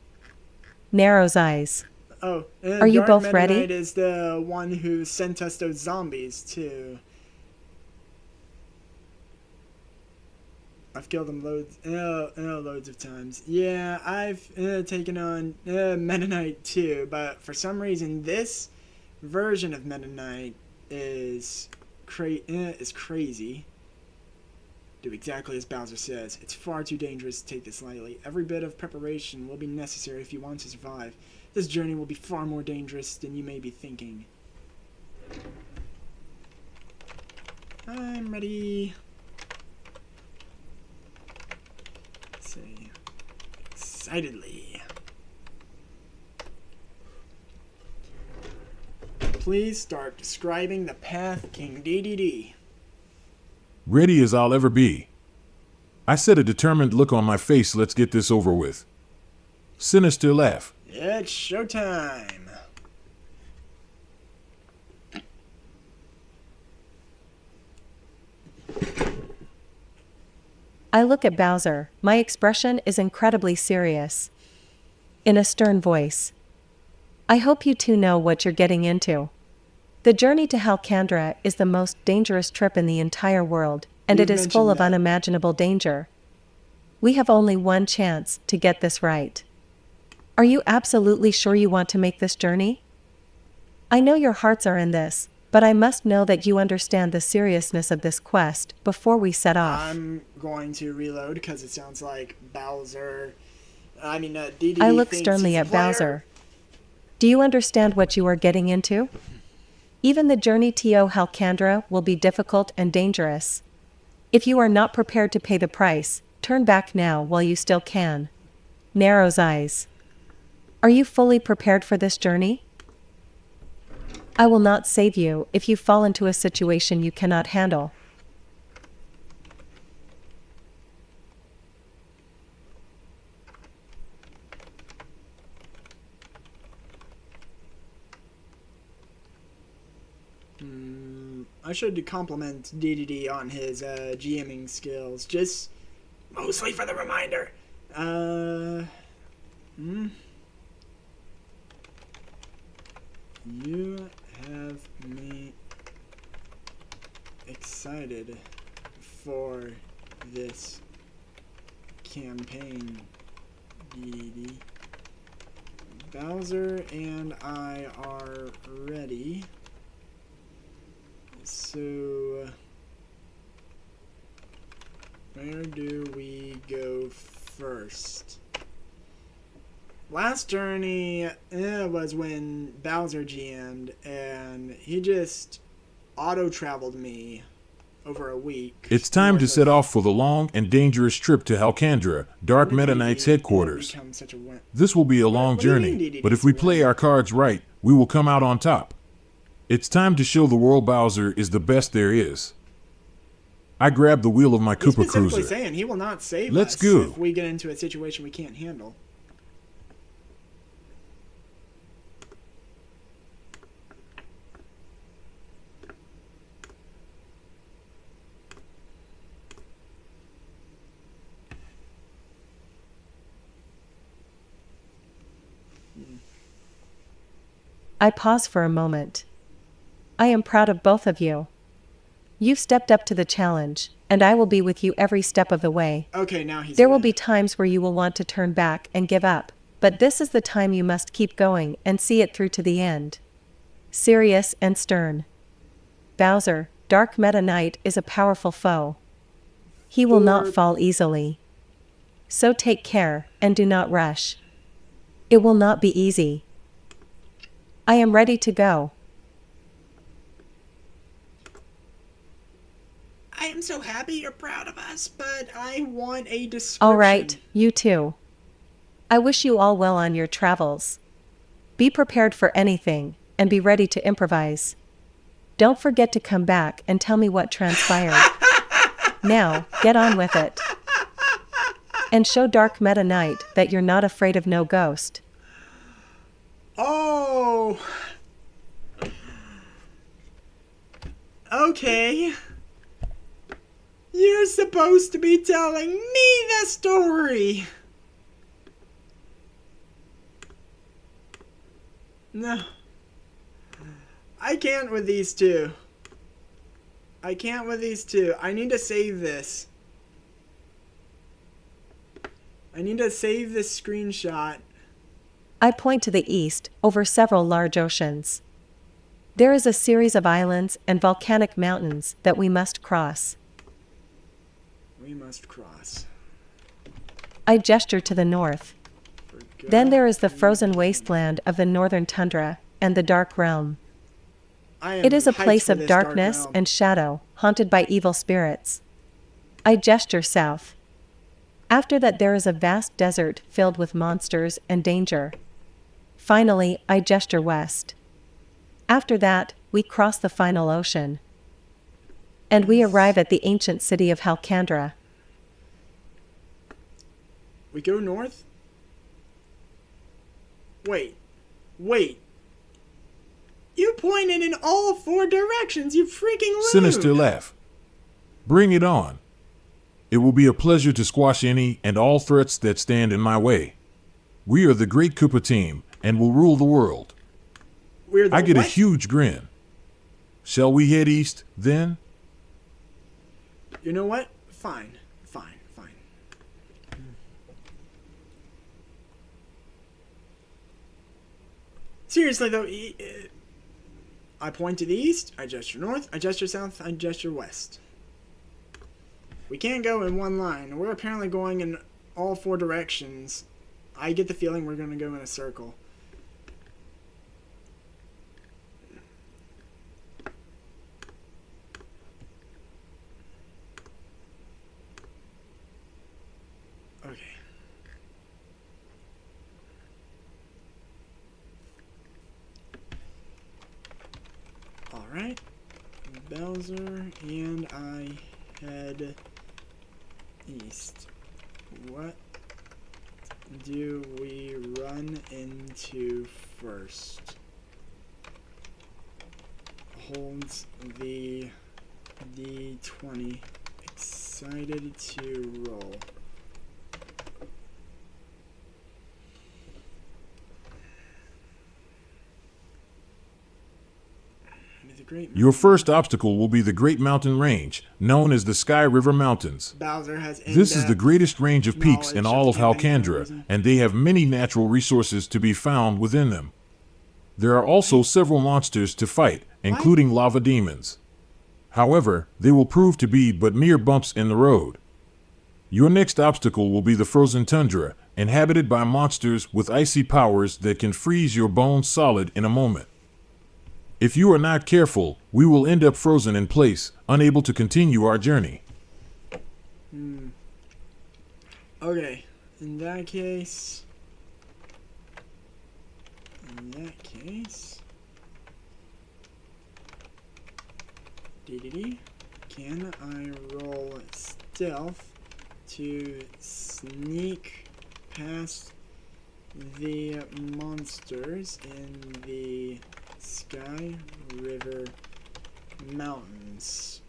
Narrow's eyes. Oh, Are you Dark both Meta ready? Knight is the one who sent us those zombies too. I've killed them loads of times. Yeah, I've taken on Meta Knight too, but for some reason this version of Meta Knight is crazy. Do exactly as Bowser says. It's far too dangerous to take this lightly. Every bit of preparation will be necessary if you want to survive. This journey will be far more dangerous than you may be thinking. I'm ready. Say excitedly. Please start describing the path, King Dedede. Ready as I'll ever be. I set a determined look on my face. Let's get this over with. Sinister laugh. It's showtime. I look at Bowser. My expression is incredibly serious. In a stern voice. I hope you two know what you're getting into. The journey to Halcandra is the most dangerous trip in the entire world, and You've it is full of mentioned that. unimaginable danger. We have only one chance to get this right. Are you absolutely sure you want to make this journey? I know your hearts are in this, but I must know that you understand the seriousness of this quest before we set off. I'm going to reload because it sounds like Dedede I look thinks sternly he's a at player. Bowser. Do you understand what you are getting into? Even the journey to Halcandra will be difficult and dangerous. If you are not prepared to pay the price, turn back now while you still can. Narrow's eyes. Are you fully prepared for this journey? I will not save you if you fall into a situation you cannot handle. I should compliment Dedede on his GMing skills, just mostly for the reminder. You have me excited for this campaign, Dedede. Bowser and I are ready. So where do we go first? Last journey was when Bowser GM'd, and he just auto-traveled me over a week. It's time to set off for the long and dangerous trip to Halcandra, Dark Meta Knight's headquarters. This will be a long journey, but if we play our cards right, we will come out on top. It's time to show the world Bowser is the best there is. I grabbed the wheel of my Koopa Cruiser. Saying he will not save Let's us go. if we get into a situation we can't handle. I pause for a moment. I am proud of both of you. You've stepped up to the challenge, and I will be with you every step of the way. Okay, now he's There will be times where you will want to turn back and give up, but this is the time you must keep going and see it through to the end. Serious and stern. Bowser, Dark Meta Knight, is a powerful foe. He will not fall easily. So take care, and do not rush. It will not be easy. I am ready to go. I am so happy you're proud of us, but I want a description. All right, you too. I wish you all well on your travels. Be prepared for anything, and be ready to improvise. Don't forget to come back and tell me what transpired. Now, get on with it. And show Dark Meta Knight that you're not afraid of no ghost. Oh. Okay. You're supposed to be telling me the story. No. I can't with these two. I can't with these two. I need to save this. I need to save this screenshot. I point to the east, over several large oceans. There is a series of islands and volcanic mountains that we must cross. We must cross. I gesture to the north. Then there is the frozen wasteland of the northern tundra and the Dark Realm. It is a place of darkness and shadow, haunted by evil spirits. I gesture south. After that there is a vast desert filled with monsters and danger. Finally, I gesture west. After that, we cross the final ocean. And we arrive at the ancient city of Halcandra. We go north? Wait. You pointed in all four directions, you freaking loon! Sinister laugh. Bring it on. It will be a pleasure to squash any and all threats that stand in my way. We are the Great Koopa Team, and will rule the world. I get a huge grin. Shall we head east, then? You know what? Fine. Seriously, though, I point to the east, I gesture north, I gesture south, I gesture west. We can't go in one line. We're apparently going in all four directions. I get the feeling we're going to go in a circle. Okay. Alright. Bowser and I head east. What do we run into first? Holds the D20. Excited to roll. Your first obstacle will be the Great Mountain Range, known as the Sky River Mountains. Bowser has This is the greatest range of peaks in all of Halcandra, and they have many natural resources to be found within them. There are also several monsters to fight, including lava demons. However, they will prove to be but mere bumps in the road. Your next obstacle will be the frozen tundra, inhabited by monsters with icy powers that can freeze your bones solid in a moment. If you are not careful, we will end up frozen in place, unable to continue our journey. Okay, in that case, Dedede, can I roll stealth to sneak past the monsters in the Sky River Mountains?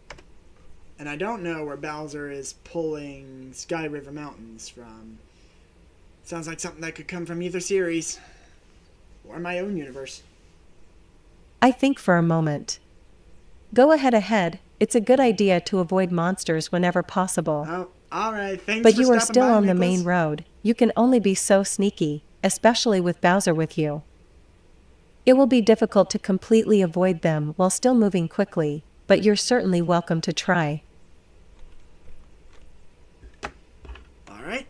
And I don't know where Bowser is pulling Sky River Mountains from. Sounds like something that could come from either series or my own universe. I think for a moment. Go ahead. It's a good idea to avoid monsters whenever possible. Oh, alright, thanks But for you are stopping still by, on the Nicholas. main road. You can only be so sneaky, especially with Bowser with you. It will be difficult to completely avoid them while still moving quickly, but you're certainly welcome to try. Alright.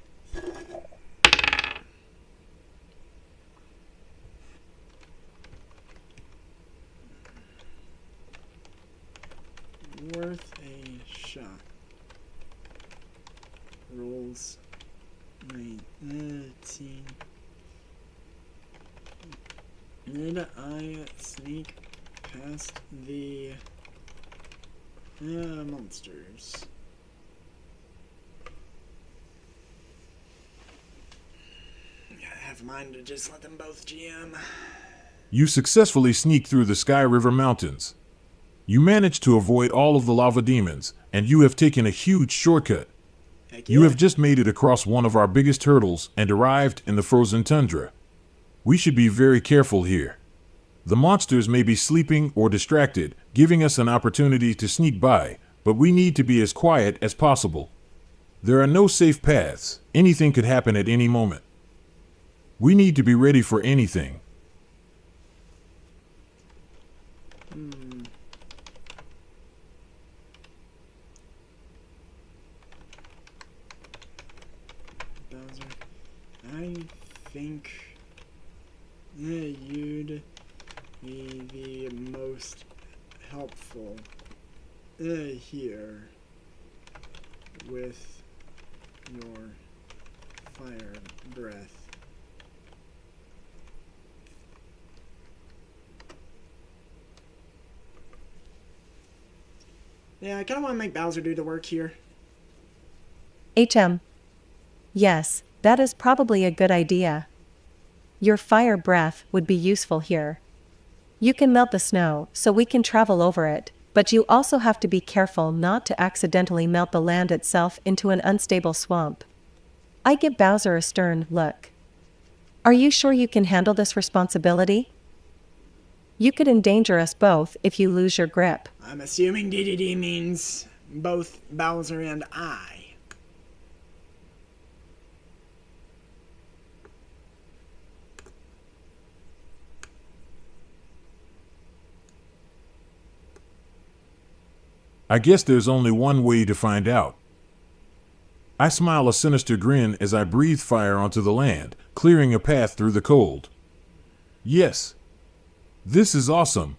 Worth a shot. Rolls 19. Did I sneak past the monsters? I have a mind to just let them both GM. You successfully sneak through the Sky River Mountains. You manage to avoid all of the lava demons, and you have taken a huge shortcut. Heck You yeah. have just made it across one of our biggest hurdles and arrived in the frozen tundra. We should be very careful here. The monsters may be sleeping or distracted, giving us an opportunity to sneak by, but we need to be as quiet as possible. There are no safe paths. Anything could happen at any moment. We need to be ready for anything. Bowser, I think you'd be the most helpful here with your fire breath. Yeah, I kind of want to make Bowser do the work here. Yes, that is probably a good idea. Your fire breath would be useful here. You can melt the snow so we can travel over it, but you also have to be careful not to accidentally melt the land itself into an unstable swamp. I give Bowser a stern look. Are you sure you can handle this responsibility? You could endanger us both if you lose your grip. I'm assuming DDD means both Bowser and I. I guess there's only one way to find out. I smile a sinister grin as I breathe fire onto the land, clearing a path through the cold. Yes. This is awesome.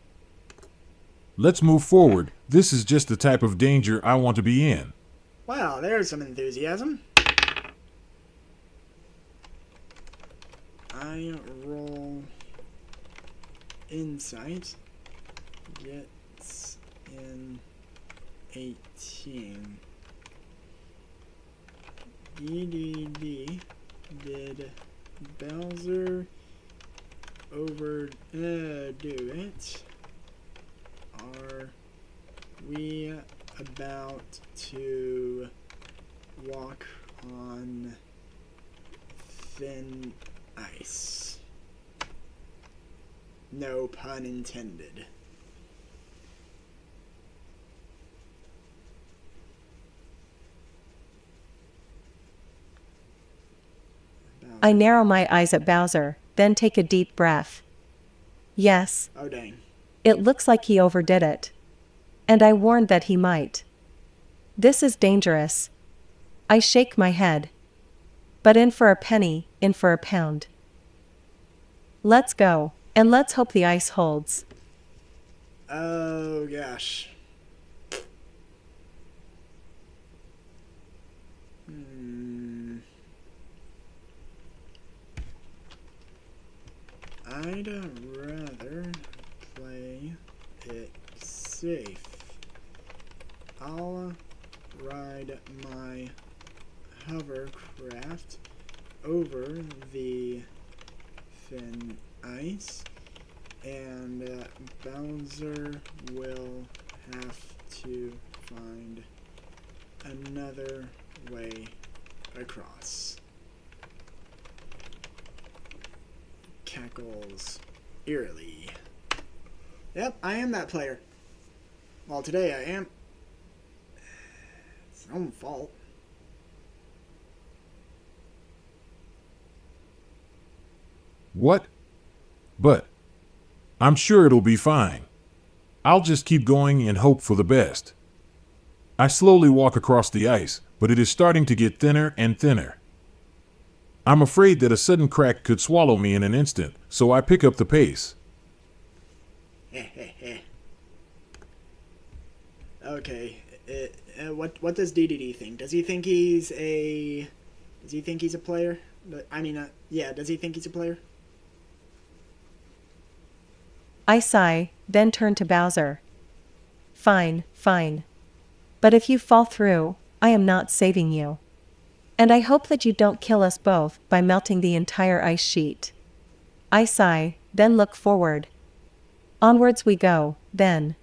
Let's move forward. This is just the type of danger I want to be in. Wow, there's some enthusiasm. I roll insight. Gets in 18. DDD, did Bowser overdo it? Are we about to walk on thin ice? No pun intended. I narrow my eyes at Bowser, then take a deep breath. Yes, Oh dang. it looks like he overdid it. And I warned that he might. This is dangerous. I shake my head. But in for a penny, in for a pound. Let's go, and let's hope the ice holds. Oh gosh. I'd rather play it safe. I'll ride my hovercraft over the thin ice, and Bowser will have to find another way across. Cackles eerily. Yep, I am that player. Well, today I am. It's my own fault. What? But I'm sure it'll be fine. I'll just keep going and hope for the best. I slowly walk across the ice, but it is starting to get thinner and thinner. I'm afraid that a sudden crack could swallow me in an instant, so I pick up the pace. Okay. What does Dedede think? Does he think he's a? Does he think he's a player? Yeah. Does he think he's a player? I sigh, then turn to Bowser. Fine, fine. But if you fall through, I am not saving you. And I hope that you don't kill us both by melting the entire ice sheet. I sigh, then look forward. Onwards we go, then.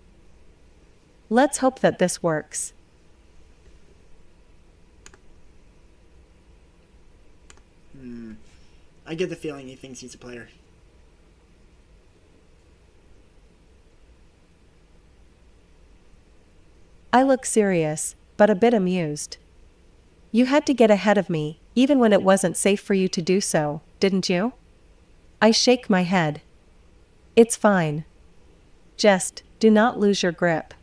Let's hope that this works. I get the feeling he thinks he's a player. I look serious, but a bit amused. You had to get ahead of me, even when it wasn't safe for you to do so, didn't you? I shake my head. It's fine. Just, do not lose your grip.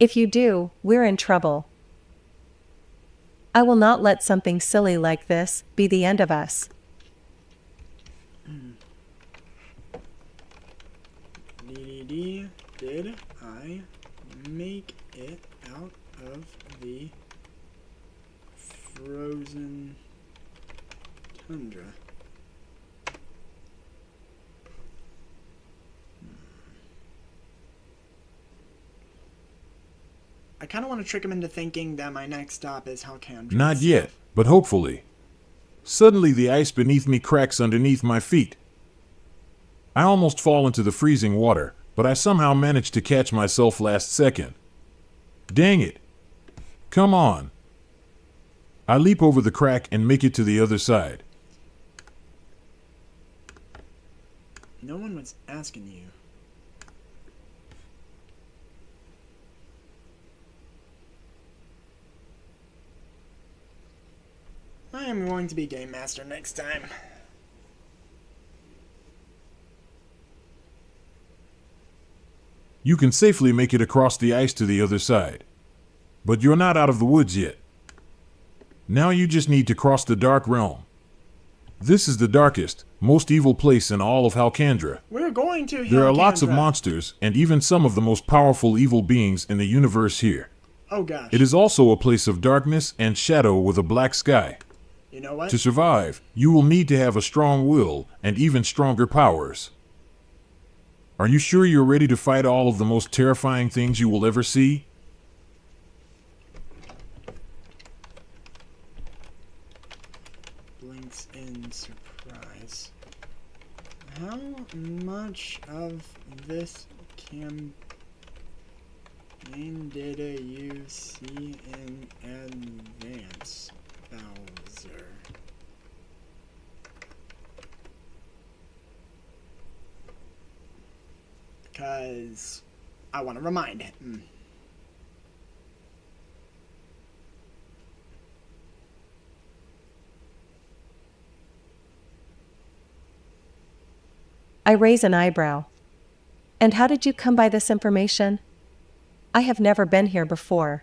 If you do, we're in trouble. I will not let something silly like this be the end of us. Dedede, did I make it out of the frozen tundra? I kind of want to trick him into thinking that my next stop is Halcandra. Not yet, but hopefully. Suddenly the ice beneath me cracks underneath my feet. I almost fall into the freezing water, but I somehow manage to catch myself last second. Dang it. Come on. I leap over the crack and make it to the other side. No one was asking you. I am going to be Game Master next time. You can safely make it across the ice to the other side. But you're not out of the woods yet. Now you just need to cross the Dark Realm. This is the darkest, most evil place in all of Halcandra. We're going to There are lots of Halcandra. monsters and even some of the most powerful evil beings in the universe here. Oh gosh. It is also a place of darkness and shadow with a black sky. You know what? To survive, you will need to have a strong will and even stronger powers. Are you sure you're ready to fight all of the most terrifying things you will ever see? Blinks in surprise. How much of this campaign did you see in advance, Bowser? Because I want to remind him. I raise an eyebrow. And how did you come by this information? I have never been here before.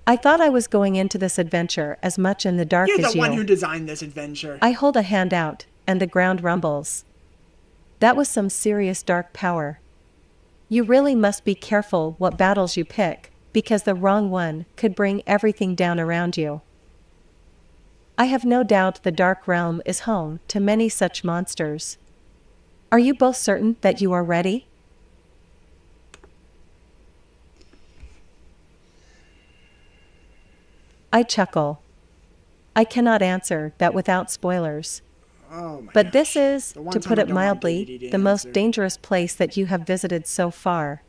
I thought I was going into this adventure as much in the dark You're as the you. one who designed this adventure. I hold a hand out, and the ground rumbles. That was some serious dark power. You really must be careful what battles you pick, because the wrong one could bring everything down around you. I have no doubt the Dark Realm is home to many such monsters. Are you both certain that you are ready? I chuckle. I cannot answer that without spoilers. Oh my But gosh. this is, The one to time put I it don't want mildly, Dedede to the most answer. dangerous place that you have visited so far.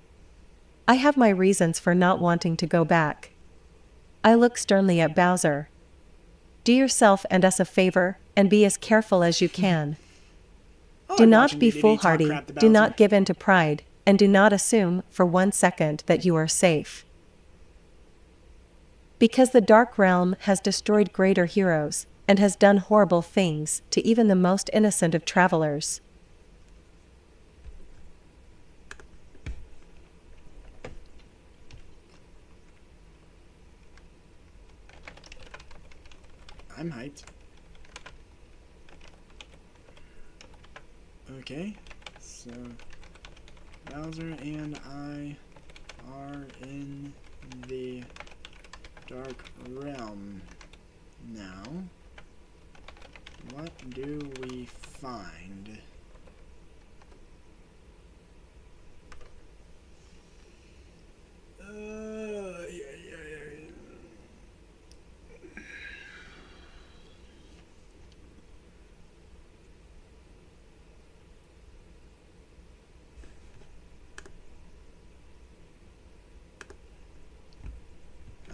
I have my reasons for not wanting to go back. I look sternly at Bowser. Do yourself and us a favor, and be as careful as you can. I Do like not watching be Dedede talk foolhardy, crap to do not Bowser. give in to pride, and do not assume for 1 second that you are safe. Because the Dark Realm has destroyed greater heroes, and has done horrible things to even the most innocent of travelers. I'm hyped. Okay, so Bowser and I are in the Dark Realm now. What do we find?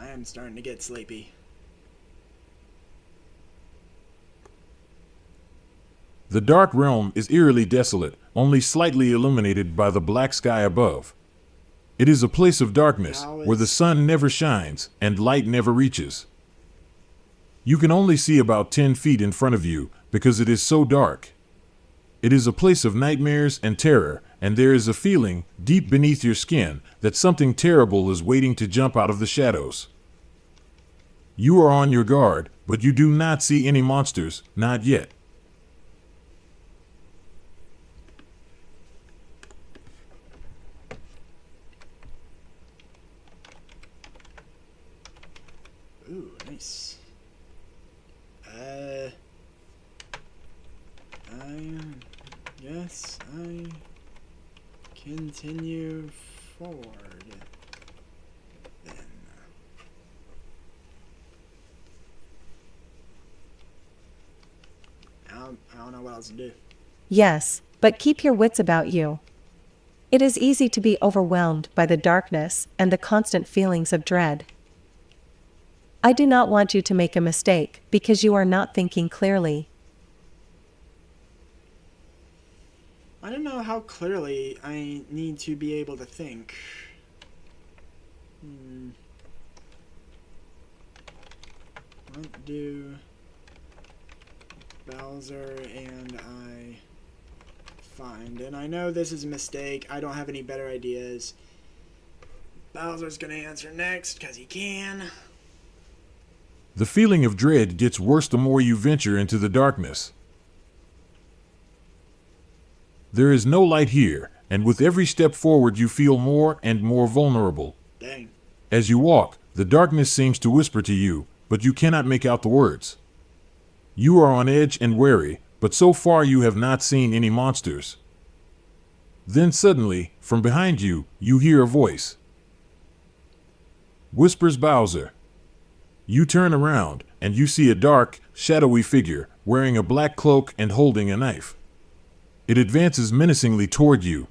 I am starting to get sleepy. The Dark Realm is eerily desolate, only slightly illuminated by the black sky above. It is a place of darkness, where the sun never shines and light never reaches. You can only see about 10 feet in front of you because it is so dark. It is a place of nightmares and terror, and there is a feeling, deep beneath your skin, that something terrible is waiting to jump out of the shadows. You are on your guard, but you do not see any monsters, not yet. Ooh, nice. I guess I continue forward then. I don't know what else to do. Yes, but keep your wits about you. It is easy to be overwhelmed by the darkness and the constant feelings of dread. I do not want you to make a mistake because you are not thinking clearly. I don't know how clearly I need to be able to think. What do Bowser and I find? And I know this is a mistake. I don't have any better ideas. Bowser's gonna answer next because he can. The feeling of dread gets worse the more you venture into the darkness. There is no light here, and with every step forward you feel more and more vulnerable. Dang. As you walk, the darkness seems to whisper to you, but you cannot make out the words. You are on edge and wary, but so far you have not seen any monsters. Then suddenly, from behind you, you hear a voice. Whispers Bowser. You turn around, and you see a dark, shadowy figure, wearing a black cloak and holding a knife. It advances menacingly toward you.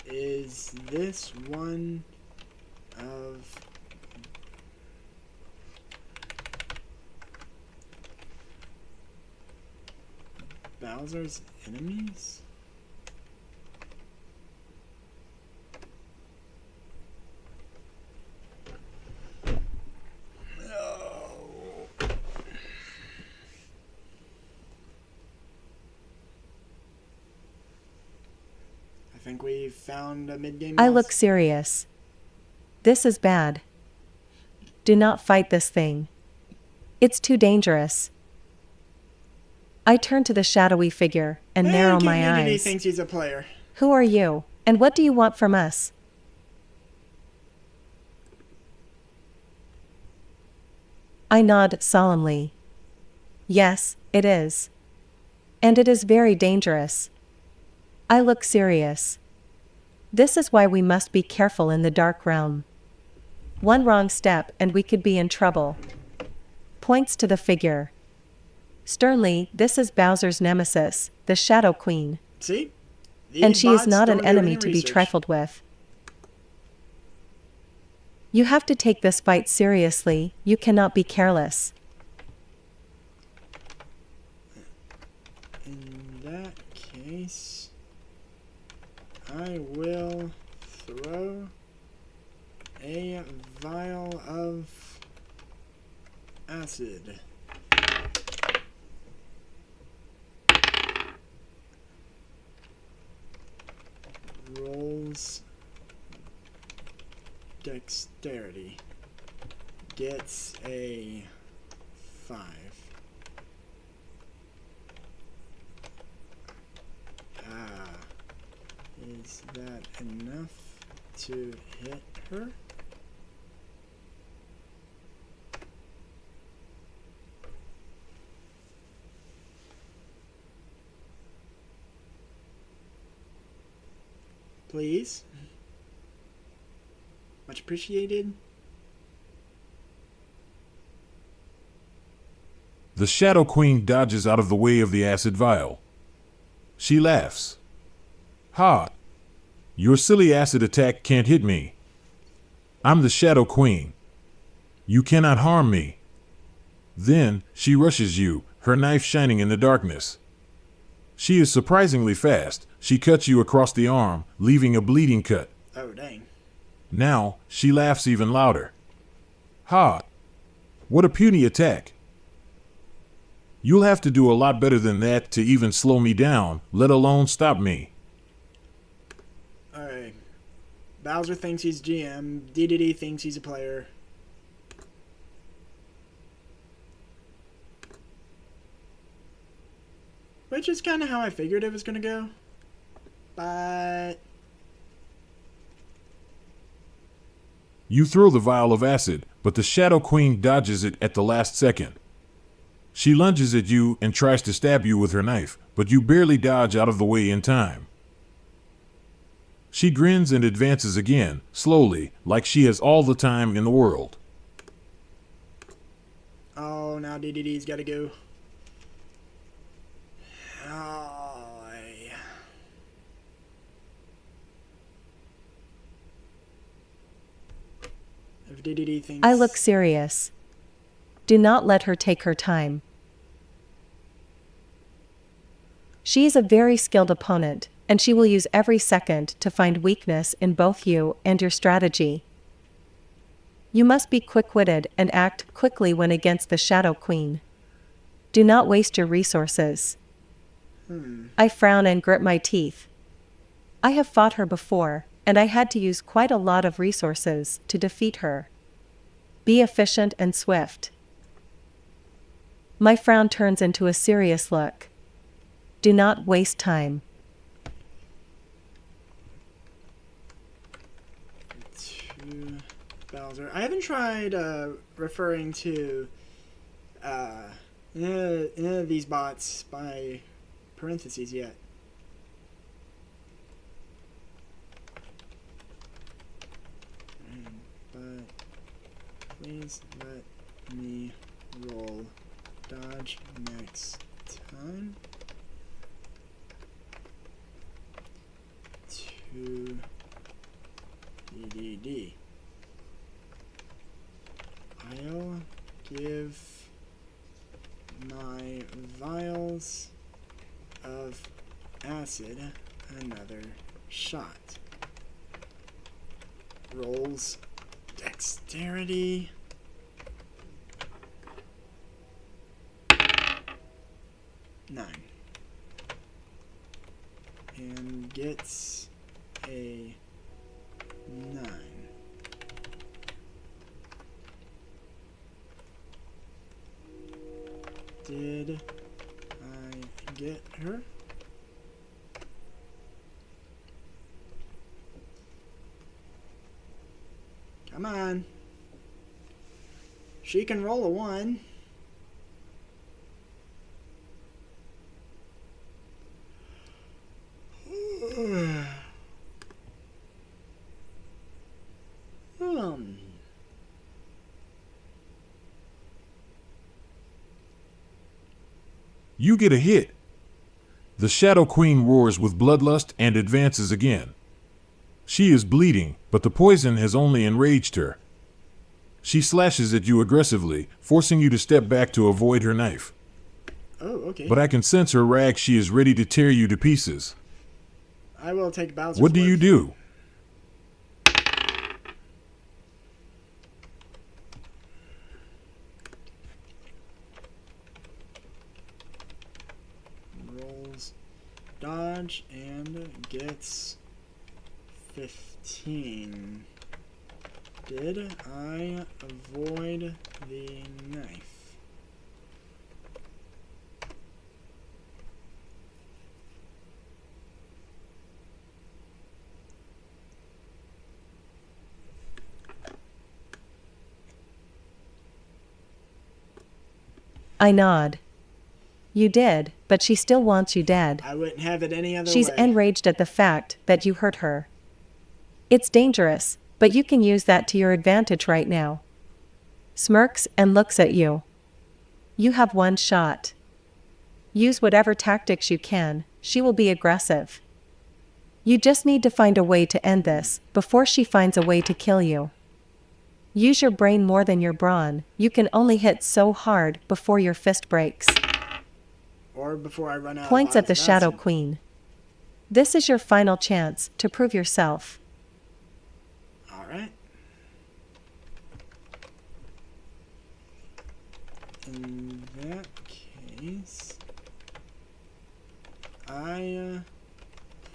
Is this one of Bowser's enemies? I think we found a mid-game I boss. look serious. This is bad. Do not fight this thing. It's too dangerous. I turn to the shadowy figure and narrow my Dedede eyes. thinks he's a player. Who are you, and what do you want from us? I nod solemnly. Yes, it is. And it is very dangerous. I look serious. This is why we must be careful in the dark realm. One wrong step and we could be in trouble. Points to the figure. Sternly, this is Bowser's nemesis, the Shadow Queen. See? And These she is bots not an don't do enemy any to be research. trifled with. You have to take this fight seriously, you cannot be careless. In that case, I will throw a vial of acid. Rolls dexterity. Gets a 5. Is that enough to hit her? Please. Much appreciated. The Shadow Queen dodges out of the way of the acid vial. She laughs. Ha! Your silly acid attack can't hit me. I'm the Shadow Queen. You cannot harm me. Then she rushes you, her knife shining in the darkness. She is surprisingly fast. She cuts you across the arm, leaving a bleeding cut. Oh, dang. Now she laughs even louder. Ha! What a puny attack. You'll have to do a lot better than that to even slow me down, let alone stop me. Alright. Bowser thinks he's GM. Dedede thinks he's a player. Which is kind of how I figured it was going to go. But You throw the vial of acid, but the Shadow Queen dodges it at the last second. She lunges at you and tries to stab you with her knife, but you barely dodge out of the way in time. She grins and advances again, slowly, like she has all the time in the world. oh, now Dedede's got to go. Oh, if Dedede thinks I look serious. Do not let her take her time. She is a very skilled opponent, and she will use every second to find weakness in both you and your strategy. You must be quick-witted and act quickly when against the Shadow Queen. Do not waste your resources. I frown and grit my teeth. I have fought her before, and I had to use quite a lot of resources to defeat her. Be efficient and swift. My frown turns into a serious look. Do not waste time. to Bowser. I haven't tried referring to these bots by parentheses yet. But please let me roll dodge next time. To Dedede. I'll give my vials of acid another shot. Rolls dexterity. Nine. And gets a 9. Did I get her? Come on. She can roll a 1. You get a hit. The Shadow Queen roars with bloodlust and advances again. She is bleeding, but the poison has only enraged her. She slashes at you aggressively, forcing you to step back to avoid her knife. Oh, okay. But I can sense her rag. She is ready to tear you to pieces. I will take Bowser's What do you do? Rolls dodge and gets 15. Did I avoid the knife? I nod. You did, but she still wants you dead. I wouldn't have it any other She's way. enraged at the fact that you hurt her. It's dangerous, but you can use that to your advantage right now. Smirks and looks at you. You have one shot. Use whatever tactics you can, she will be aggressive. You just need to find a way to end this, before she finds a way to kill you. Use your brain more than your brawn. You can only hit so hard before your fist breaks. Or before I run out Points of at the lives. Shadow Queen. This is your final chance to prove yourself. Alright. In that case, I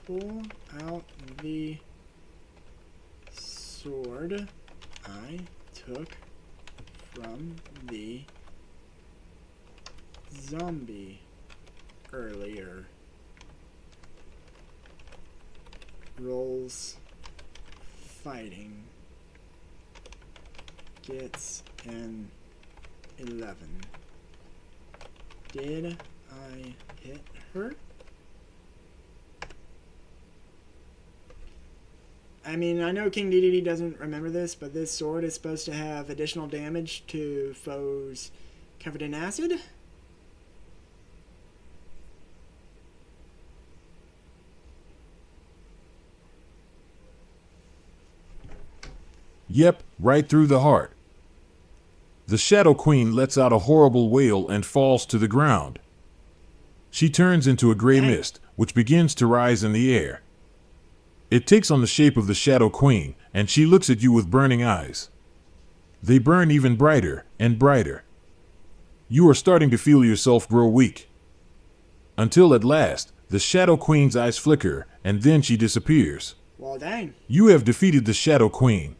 pull out the sword I took from the zombie earlier. Rolls fighting. Gets an 11. Did I hit her? I mean, I know King Dedede doesn't remember this, but this sword is supposed to have additional damage to foes covered in acid. Yep, right through the heart. The Shadow Queen lets out a horrible wail and falls to the ground. She turns into a gray mist, which begins to rise in the air. It takes on the shape of the Shadow Queen, and she looks at you with burning eyes. They burn even brighter and brighter. You are starting to feel yourself grow weak. Until at last, the Shadow Queen's eyes flicker, and then she disappears. Well, dang. You have defeated the Shadow Queen.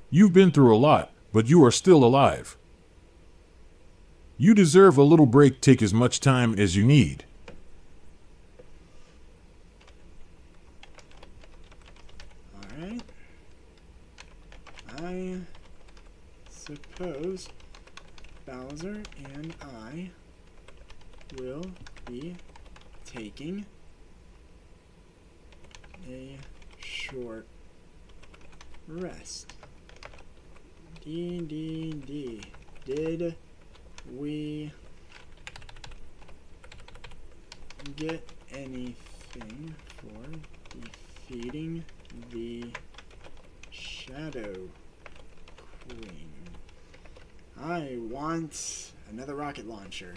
You've been through a lot, but you are still alive. You deserve a little break. Take as much time as you need. Alright. I suppose Bowser and I will be taking a short rest. Dedede. Did we get anything for defeating the Shadow Queen? I want another rocket launcher.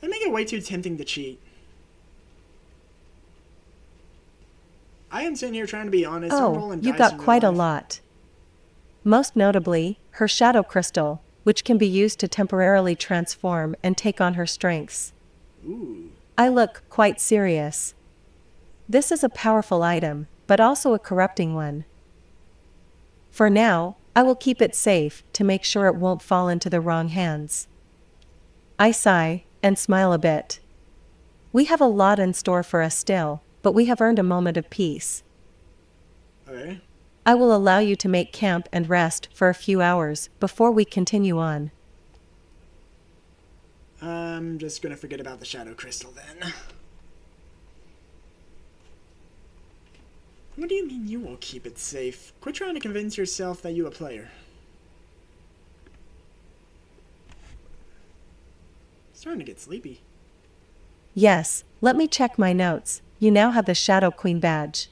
They make it way too tempting to cheat. I am sitting here trying to be honest. I'm Oh, rolling you dice got in real quite a life. lot. Most notably, her shadow crystal, which can be used to temporarily transform and take on her strengths. Ooh. I look quite serious. This is a powerful item, but also a corrupting one. For now, I will keep it safe to make sure it won't fall into the wrong hands. I sigh and smile a bit. We have a lot in store for us still, but we have earned a moment of peace. Okay. I will allow you to make camp and rest for a few hours before we continue on. I'm just gonna forget about the shadow crystal then. What do you mean you will keep it safe? Quit trying to convince yourself that you a player. Starting to get sleepy. Yes, let me check my notes. You now have the Shadow Queen badge.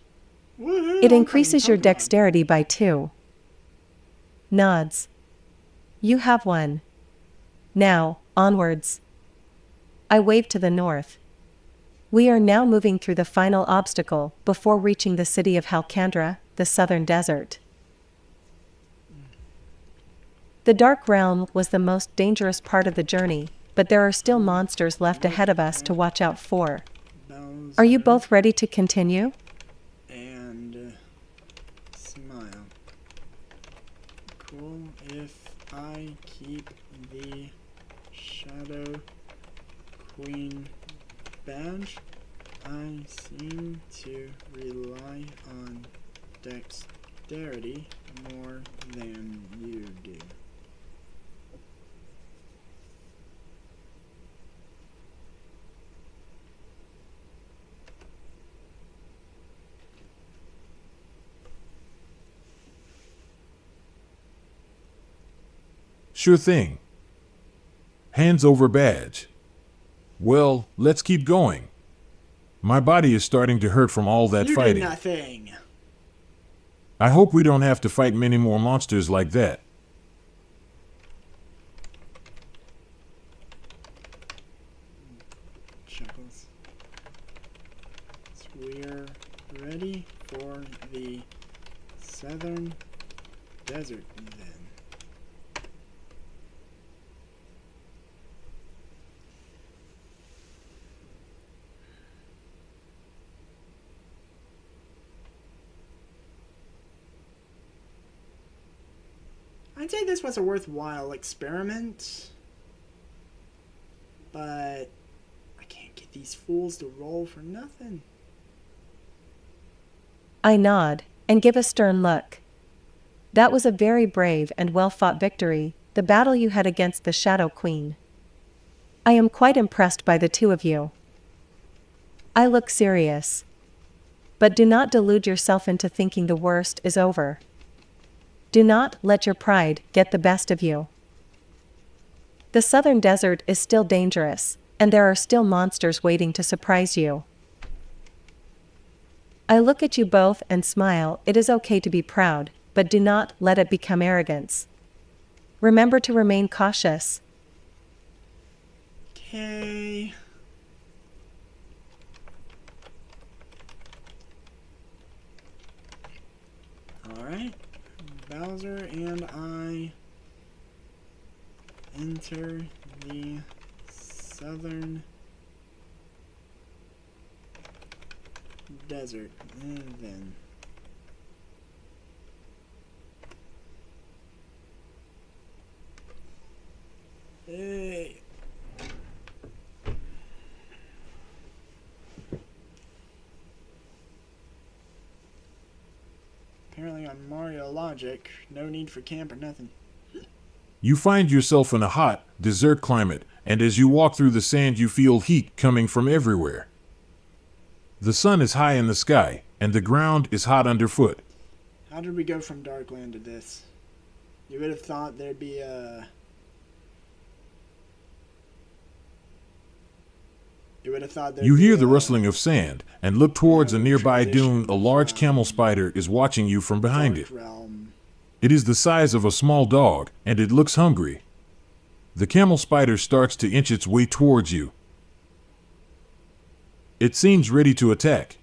Woohoo, It I'm increases coming, your come on. dexterity by 2. Nods. You have one. Now, onwards. I wave to the north. We are now moving through the final obstacle before reaching the city of Halcandra, the southern desert. The Dark Realm was the most dangerous part of the journey, but there are still monsters left ahead of us to watch out for. Are you both ready to continue? And smile. Cool if I keep the Shadow Queen badge. I seem to rely on dexterity more than you do. Sure thing. Hands over badge. Well, let's keep going. My body is starting to hurt from all that You fighting. did nothing. I hope we don't have to fight many more monsters like that. Chuckles. So we're ready for the southern desert then. I'd say this was a worthwhile experiment, but I can't get these fools to roll for nothing. I nod and give a stern look. That was a very brave and well-fought victory, the battle you had against the Shadow Queen. I am quite impressed by the two of you. I look serious. But do not delude yourself into thinking the worst is over. Do not let your pride get the best of you. The southern desert is still dangerous, and there are still monsters waiting to surprise you. I look at you both and smile. It is okay to be proud, but do not let it become arrogance. Remember to remain cautious. Okay. Alright. Bowser and I enter the southern desert. And then hey. Apparently on Mario Logic, no need for camp or nothing. You find yourself in a hot, desert climate, and as you walk through the sand you feel heat coming from everywhere. The sun is high in the sky, and the ground is hot underfoot. How did we go from Darkland to this? You would have thought there'd be a... You hear the rustling of sand, and look towards a nearby dune. A large camel spider is watching you from behind it. Realm. It is the size of a small dog, and it looks hungry. The camel spider starts to inch its way towards you. It seems ready to attack.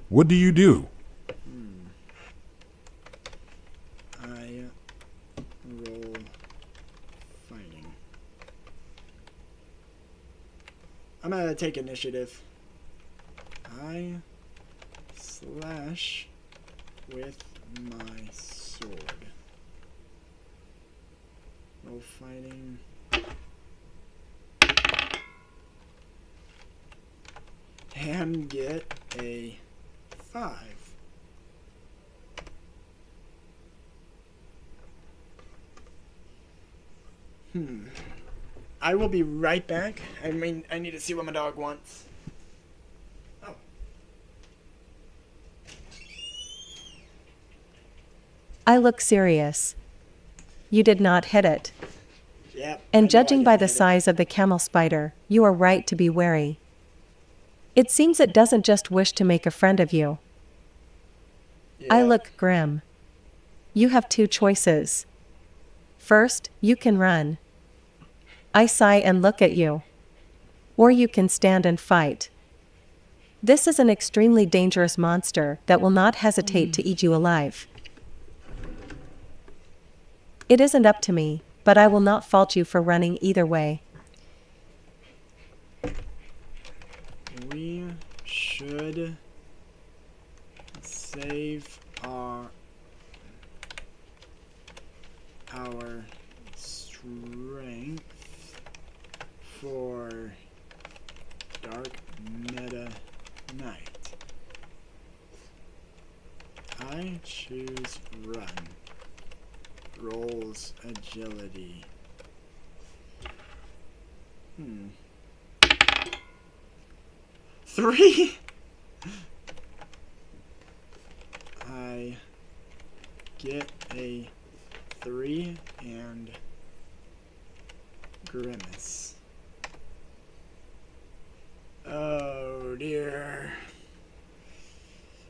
What do you do? I roll fighting. I'm gonna take initiative. I slash with my sword. Roll fighting. And get a 5. I will be right back. I mean, I need to see what my dog wants. Oh. I look serious. You did not hit it. Yep. And judging by the size of the camel spider, you are right to be wary. It seems it doesn't just wish to make a friend of you. Yeah. I look grim. You have 2 choices. First, you can run. I sigh and look at you. Or you can stand and fight. This is an extremely dangerous monster that will not hesitate to eat you alive. It isn't up to me, but I will not fault you for running either way. We should save our strength for dark meta night. I choose run. Rolls agility. 3? I get a 3 and grimace. Oh dear.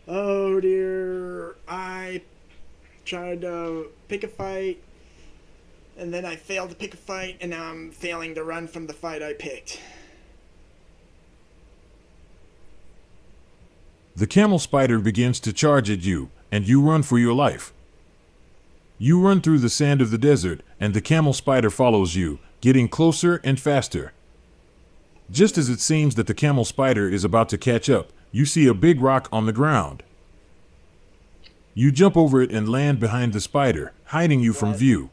Oh dear. I tried to pick a fight, and then I failed to pick a fight, and now I'm failing to run from the fight I picked. The camel spider begins to charge at you, and you run for your life. You run through the sand of the desert, and the camel spider follows you, getting closer and faster. Just as it seems that the camel spider is about to catch up, you see a big rock on the ground. You jump over it and land behind the spider, hiding you from view.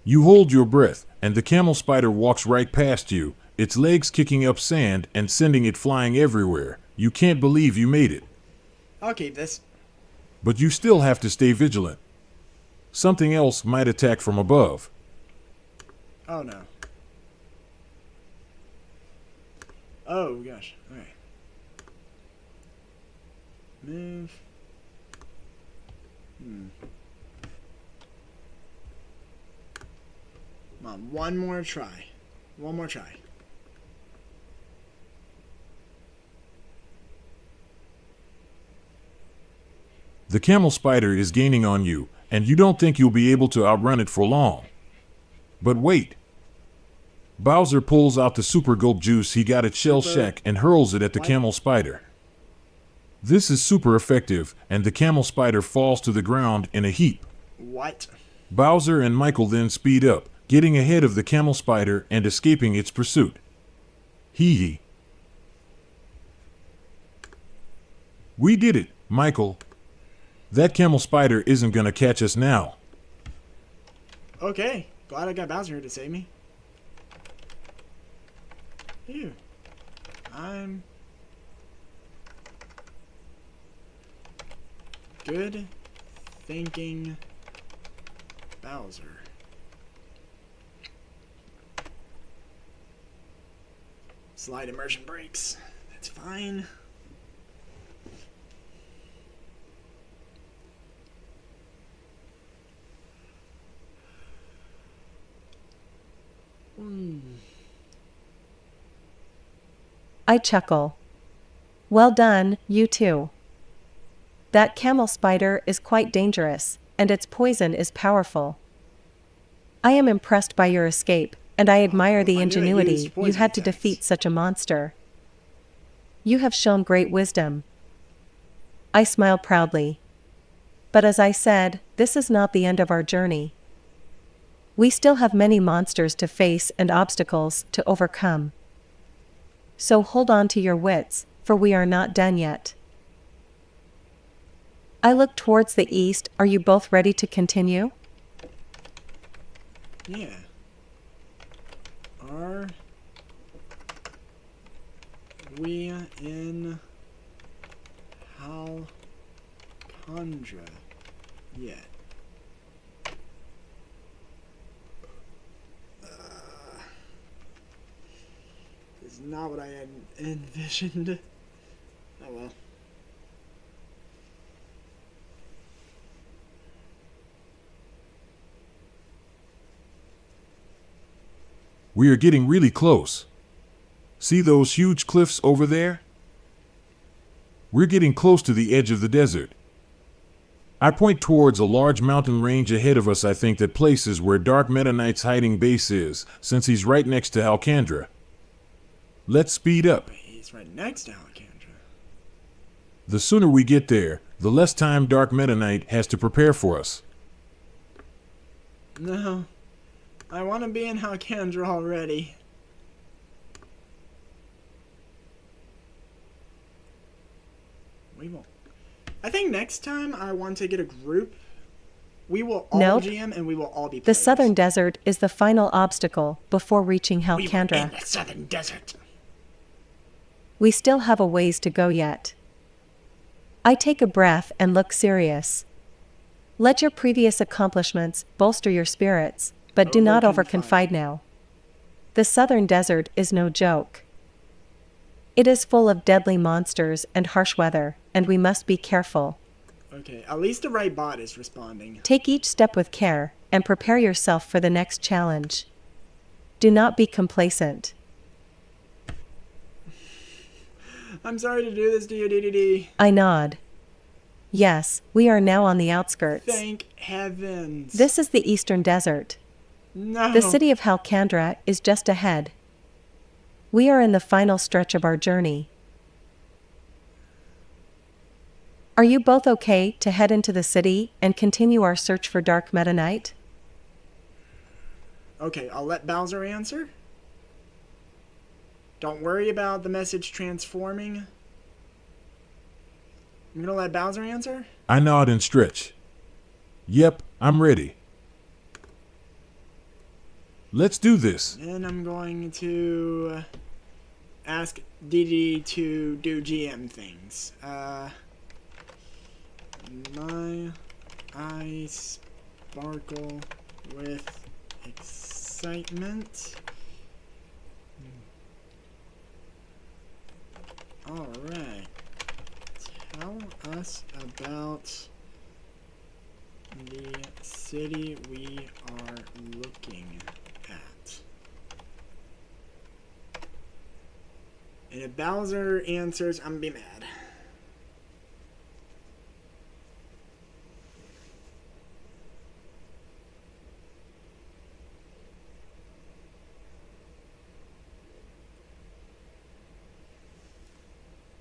You hold your breath, and the camel spider walks right past you, its legs kicking up sand and sending it flying everywhere. You can't believe you made it. I'll keep this. But you still have to stay vigilant. Something else might attack from above. Oh no. Oh gosh. Alright. Move. Come on, one more try. One more try. The camel spider is gaining on you, and you don't think you'll be able to outrun it for long. But wait. Bowser pulls out the super gulp juice he got at Shell Shack and hurls it at the camel spider. This is super effective, and the camel spider falls to the ground in a heap. What? Bowser and Michael then speed up, getting ahead of the camel spider and escaping its pursuit. Hee hee. We did it, Michael. That camel spider isn't gonna catch us now. Okay. Glad I got Bowser here to save me. Phew. I'm good thinking Bowser. Slide immersion breaks. That's fine. I chuckle. Well done, you two. That camel spider is quite dangerous, and its poison is powerful. I am impressed by your escape, and I admire the ingenuity you had to defeat such a monster. You have shown great wisdom. I smile proudly. But as I said, this is not the end of our journey. We still have many monsters to face and obstacles to overcome. so hold on to your wits, for we are not done yet. I look towards the east. Are you both ready to continue? Yeah. Are we in Halkandra yet? This is not what I had envisioned. Oh well. We are getting really close. See those huge cliffs over there? We're getting close to the edge of the desert. I point towards a large mountain range ahead of us. I think that places where Dark Meta Knight's hiding base is, since he's right next to Halkandra. Let's speed up. He's right next to Halkandra. The sooner we get there, the less time Dark Meta Knight has to prepare for us. No. I want to be in Halkandra already. We will. I think next time I want to get a group. We will all Nope. GM and we will all be The players. southern desert is the final obstacle before reaching We were Halkandra. in the southern desert. We still have a ways to go yet. I take a breath and look serious. Let your previous accomplishments bolster your spirits, but do not overconfide now. The southern desert is no joke. It is full of deadly monsters and harsh weather, and we must be careful. Okay, at least the right bot is responding. Take each step with care, and prepare yourself for the next challenge. Do not be complacent. I'm sorry to do this to you, Dedede. I nod. Yes, we are now on the outskirts. Thank heavens. This is the eastern desert. No. The city of Halkandra is just ahead. We are in the final stretch of our journey. Are you both okay to head into the city and continue our search for Dark Meta Knight? Okay, I'll let Bowser answer. Don't worry about the message transforming. I'm gonna let Bowser answer. I nod and stretch. Yep, I'm ready. Let's do this. Then I'm going to ask Dedede to do GM things. My eyes sparkle with excitement. Alright. Tell us about the city we are looking at. And if Bowser answers, I'm gonna be mad.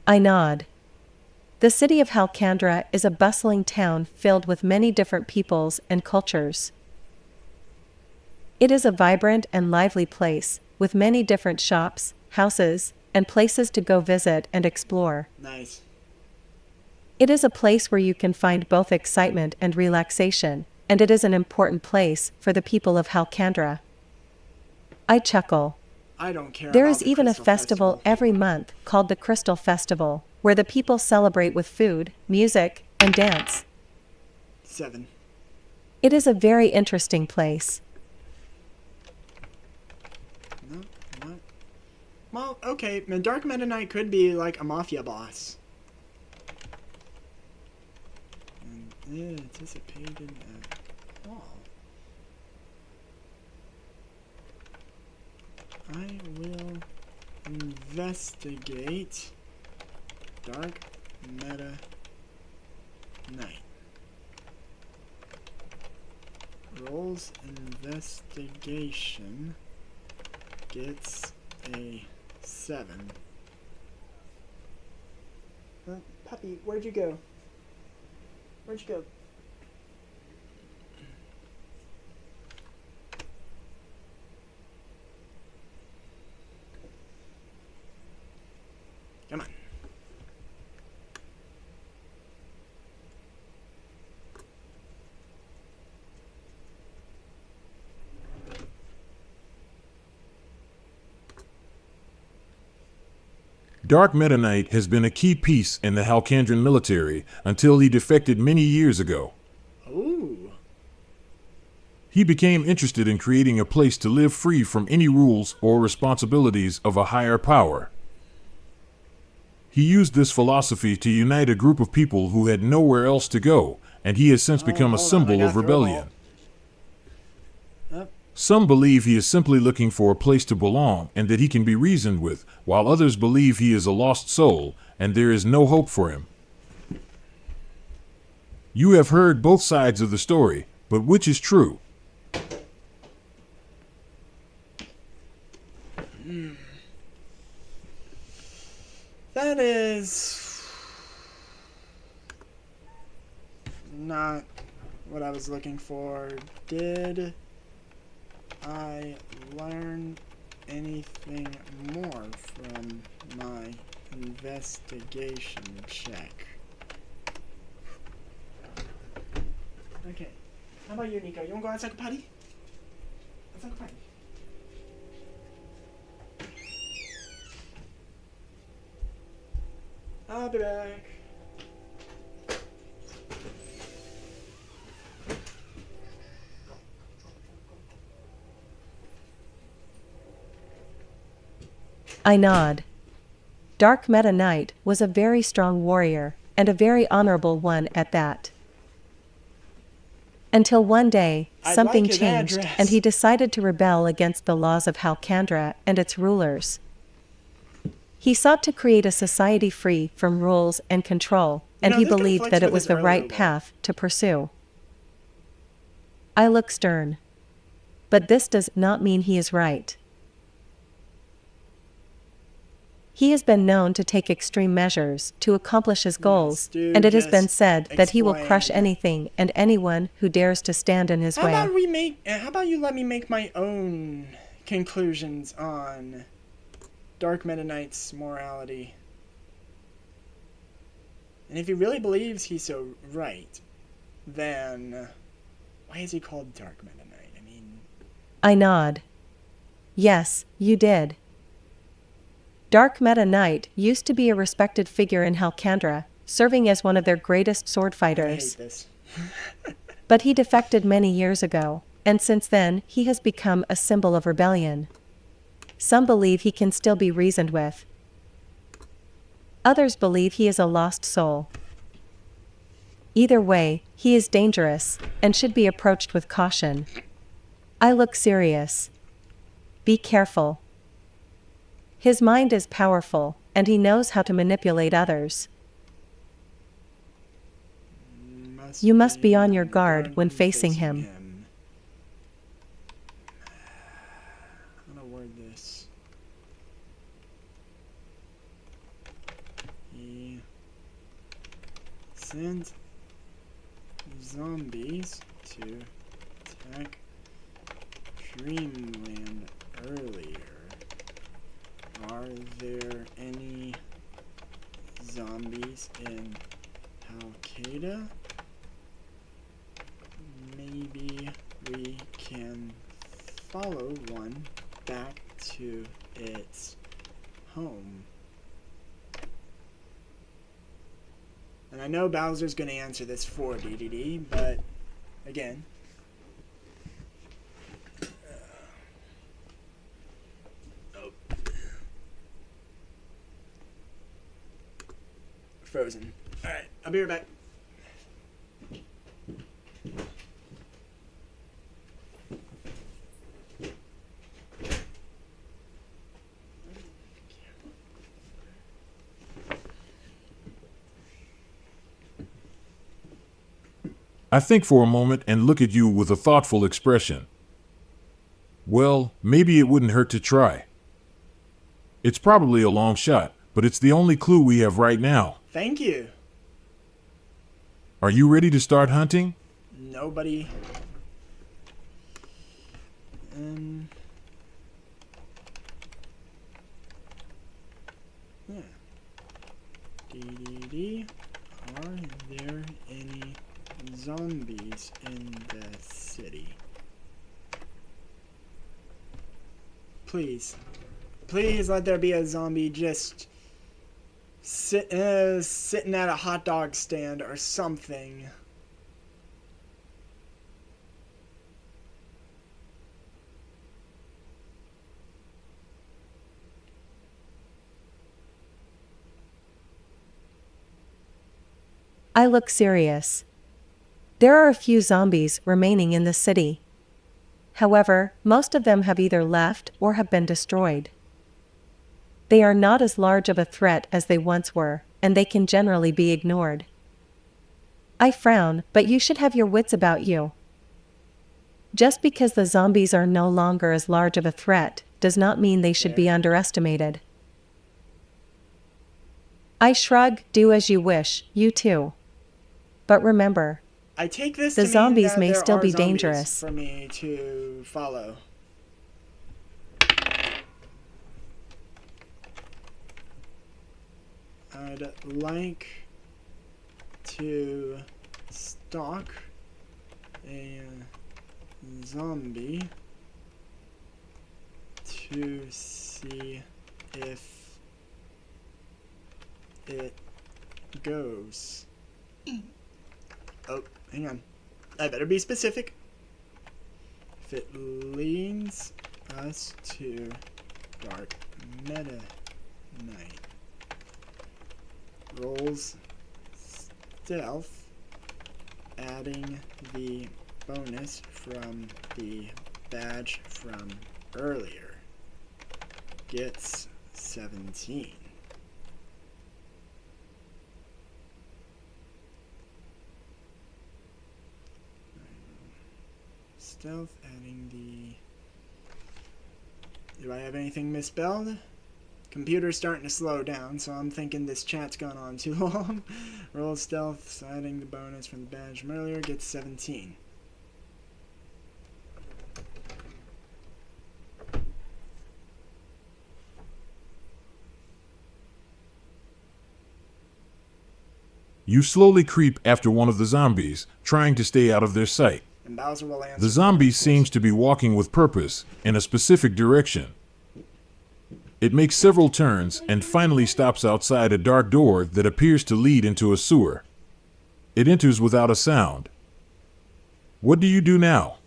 I nod. The city of Halkandra is a bustling town filled with many different peoples and cultures. It is a vibrant and lively place, with many different shops, houses, and places to go visit and explore. Nice. It is a place where you can find both excitement and relaxation, and it is an important place for the people of Halkandra. I chuckle. I don't care. There about is the even a Crystal festival every month called the Crystal Festival, where the people celebrate with food, music, and dance. 7. It is a very interesting place. No, what? Well, okay. Dark Meta Knight could be like a mafia boss. And anticipated at all. I will investigate Dark Meta Knight. Rolls investigation gets a 7. Puppy, where'd you go? Where'd you go? Come on. Dark Meta Knight has been a key piece in the Halcandran military until he defected many years ago. Ooh. He became interested in creating a place to live free from any rules or responsibilities of a higher power. He used this philosophy to unite a group of people who had nowhere else to go, and he has since become a symbol of rebellion. Some believe he is simply looking for a place to belong and that he can be reasoned with, while others believe he is a lost soul and there is no hope for him. You have heard both sides of the story, but which is true? That is not what I was looking for. Did I learn anything more from my investigation check? Okay. How about you, Nico? You wanna go outside and potty? Outside and potty. I'll be back. I nod. Dark Meta Knight was a very strong warrior, and a very honorable one at that. Until one day, something changed, and he decided to rebel against the laws of Halcandra and its rulers. He sought to create a society free from rules and control, and he believed that it was the right path to pursue. I look stern. But this does not mean he is right. He has been known to take extreme measures to accomplish his goals, and it has been said that he will crush anything and anyone who dares to stand in his way. How about you let me make my own conclusions on Dark Meta Knight's morality? And if he really believes he's so right, then why is he called Dark Meta Knight? I mean... I nod. Yes, you did. Dark Meta Knight used to be a respected figure in Halcandra, serving as one of their greatest sword fighters. I hate this. But he defected many years ago, and since then he has become a symbol of rebellion. Some believe he can still be reasoned with. Others believe he is a lost soul. Either way, he is dangerous, and should be approached with caution. I look serious. Be careful. His mind is powerful, and he knows how to manipulate others. You must be on your guard when facing him. I'm gonna word this. He sent zombies to attack Dreamland earlier. Are there any zombies in Al-Qaeda? Maybe we can follow one back to its home. And I know Bowser's going to answer this for Dedede, but again... Frozen. Alright, I'll be right back. I think for a moment and look at you with a thoughtful expression. Well, maybe it wouldn't hurt to try. It's probably a long shot, but it's the only clue we have right now. Thank you. Are you ready to start hunting? Nobody. Yeah. Dedede, are there any zombies in the city? Please. Please let there be a zombie just sitting at a hot dog stand or something. I look serious. There are a few zombies remaining in the city. However, most of them have either left or have been destroyed. They are not as large of a threat as they once were, and they can generally be ignored. I frown, but you should have your wits about you. Just because the zombies are no longer as large of a threat, does not mean they should be underestimated. I shrug, do as you wish, you too. But remember, I take this the to mean zombies that may there still are be zombies dangerous. for me to follow. I'd like to stalk a zombie to see if it goes. Oh, hang on. I better be specific. If it leads us to dark meta night. Rolls stealth, adding the bonus from the badge from earlier. Gets 17. Stealth, adding the... Do I have anything misspelled? Computer's starting to slow down, so I'm thinking this chat's gone on too long. Roll stealth, adding the bonus from the badge from earlier, gets 17. You slowly creep after one of the zombies, trying to stay out of their sight. And Bowser will answer. The zombie seems to be walking with purpose, in a specific direction. It makes several turns and finally stops outside a dark door that appears to lead into a sewer. It enters without a sound. What do you do now?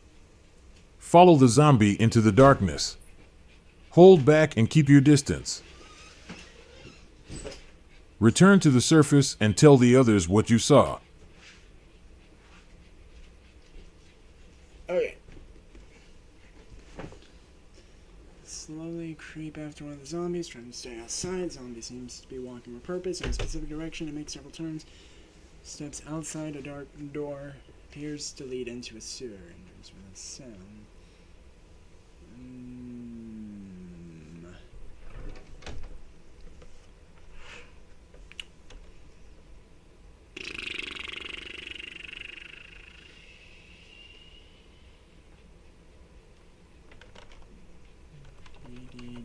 Follow the zombie into the darkness. Hold back and keep your distance. Return to the surface and tell the others what you saw. Okay. Slowly creep after one of the zombies, trying to stay outside. Zombie seems to be walking with purpose in a specific direction and makes several turns. Steps outside a dark door, appears to lead into a sewer. Enters with a sound.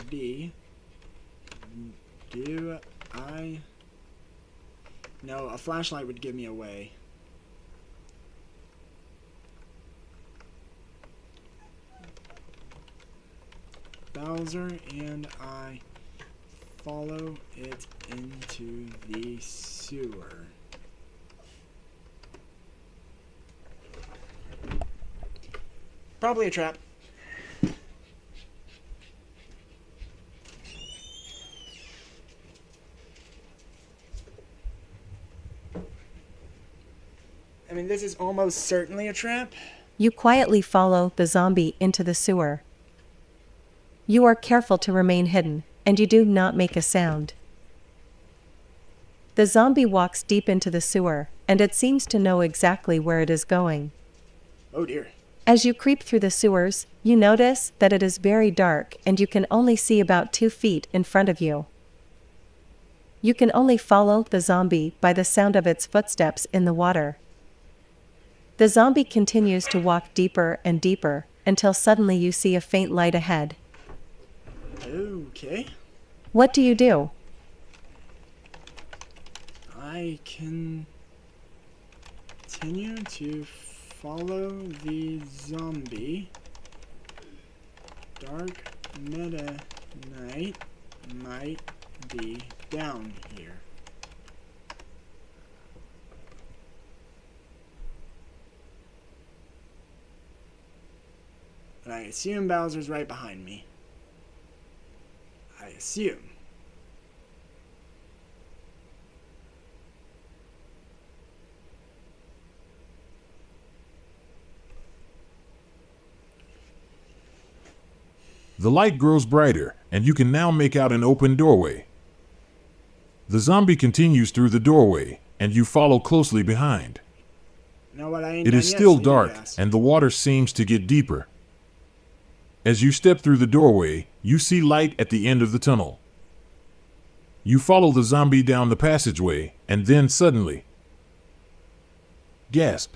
Dedede. Do I... No, a flashlight would give me away. Bowser and I follow it into the sewer. Probably a trap. I mean, this is almost certainly a trap. You quietly follow the zombie into the sewer. You are careful to remain hidden, and you do not make a sound. The zombie walks deep into the sewer, and it seems to know exactly where it is going. Oh dear. As you creep through the sewers, you notice that it is very dark and you can only see about 2 feet in front of you. You can only follow the zombie by the sound of its footsteps in the water. The zombie continues to walk deeper and deeper, until suddenly you see a faint light ahead. Okay. What do you do? I can continue to follow the zombie. Dark Meta Knight might be down here. And I assume Bowser's right behind me. I assume. The light grows brighter, and you can now make out an open doorway. The zombie continues through the doorway, and you follow closely behind. Know what I ain't It done is yet, still sleepy dark, ass. and the water seems to get deeper. As you step through the doorway, you see light at the end of the tunnel. You follow the zombie down the passageway, and then suddenly, gasp!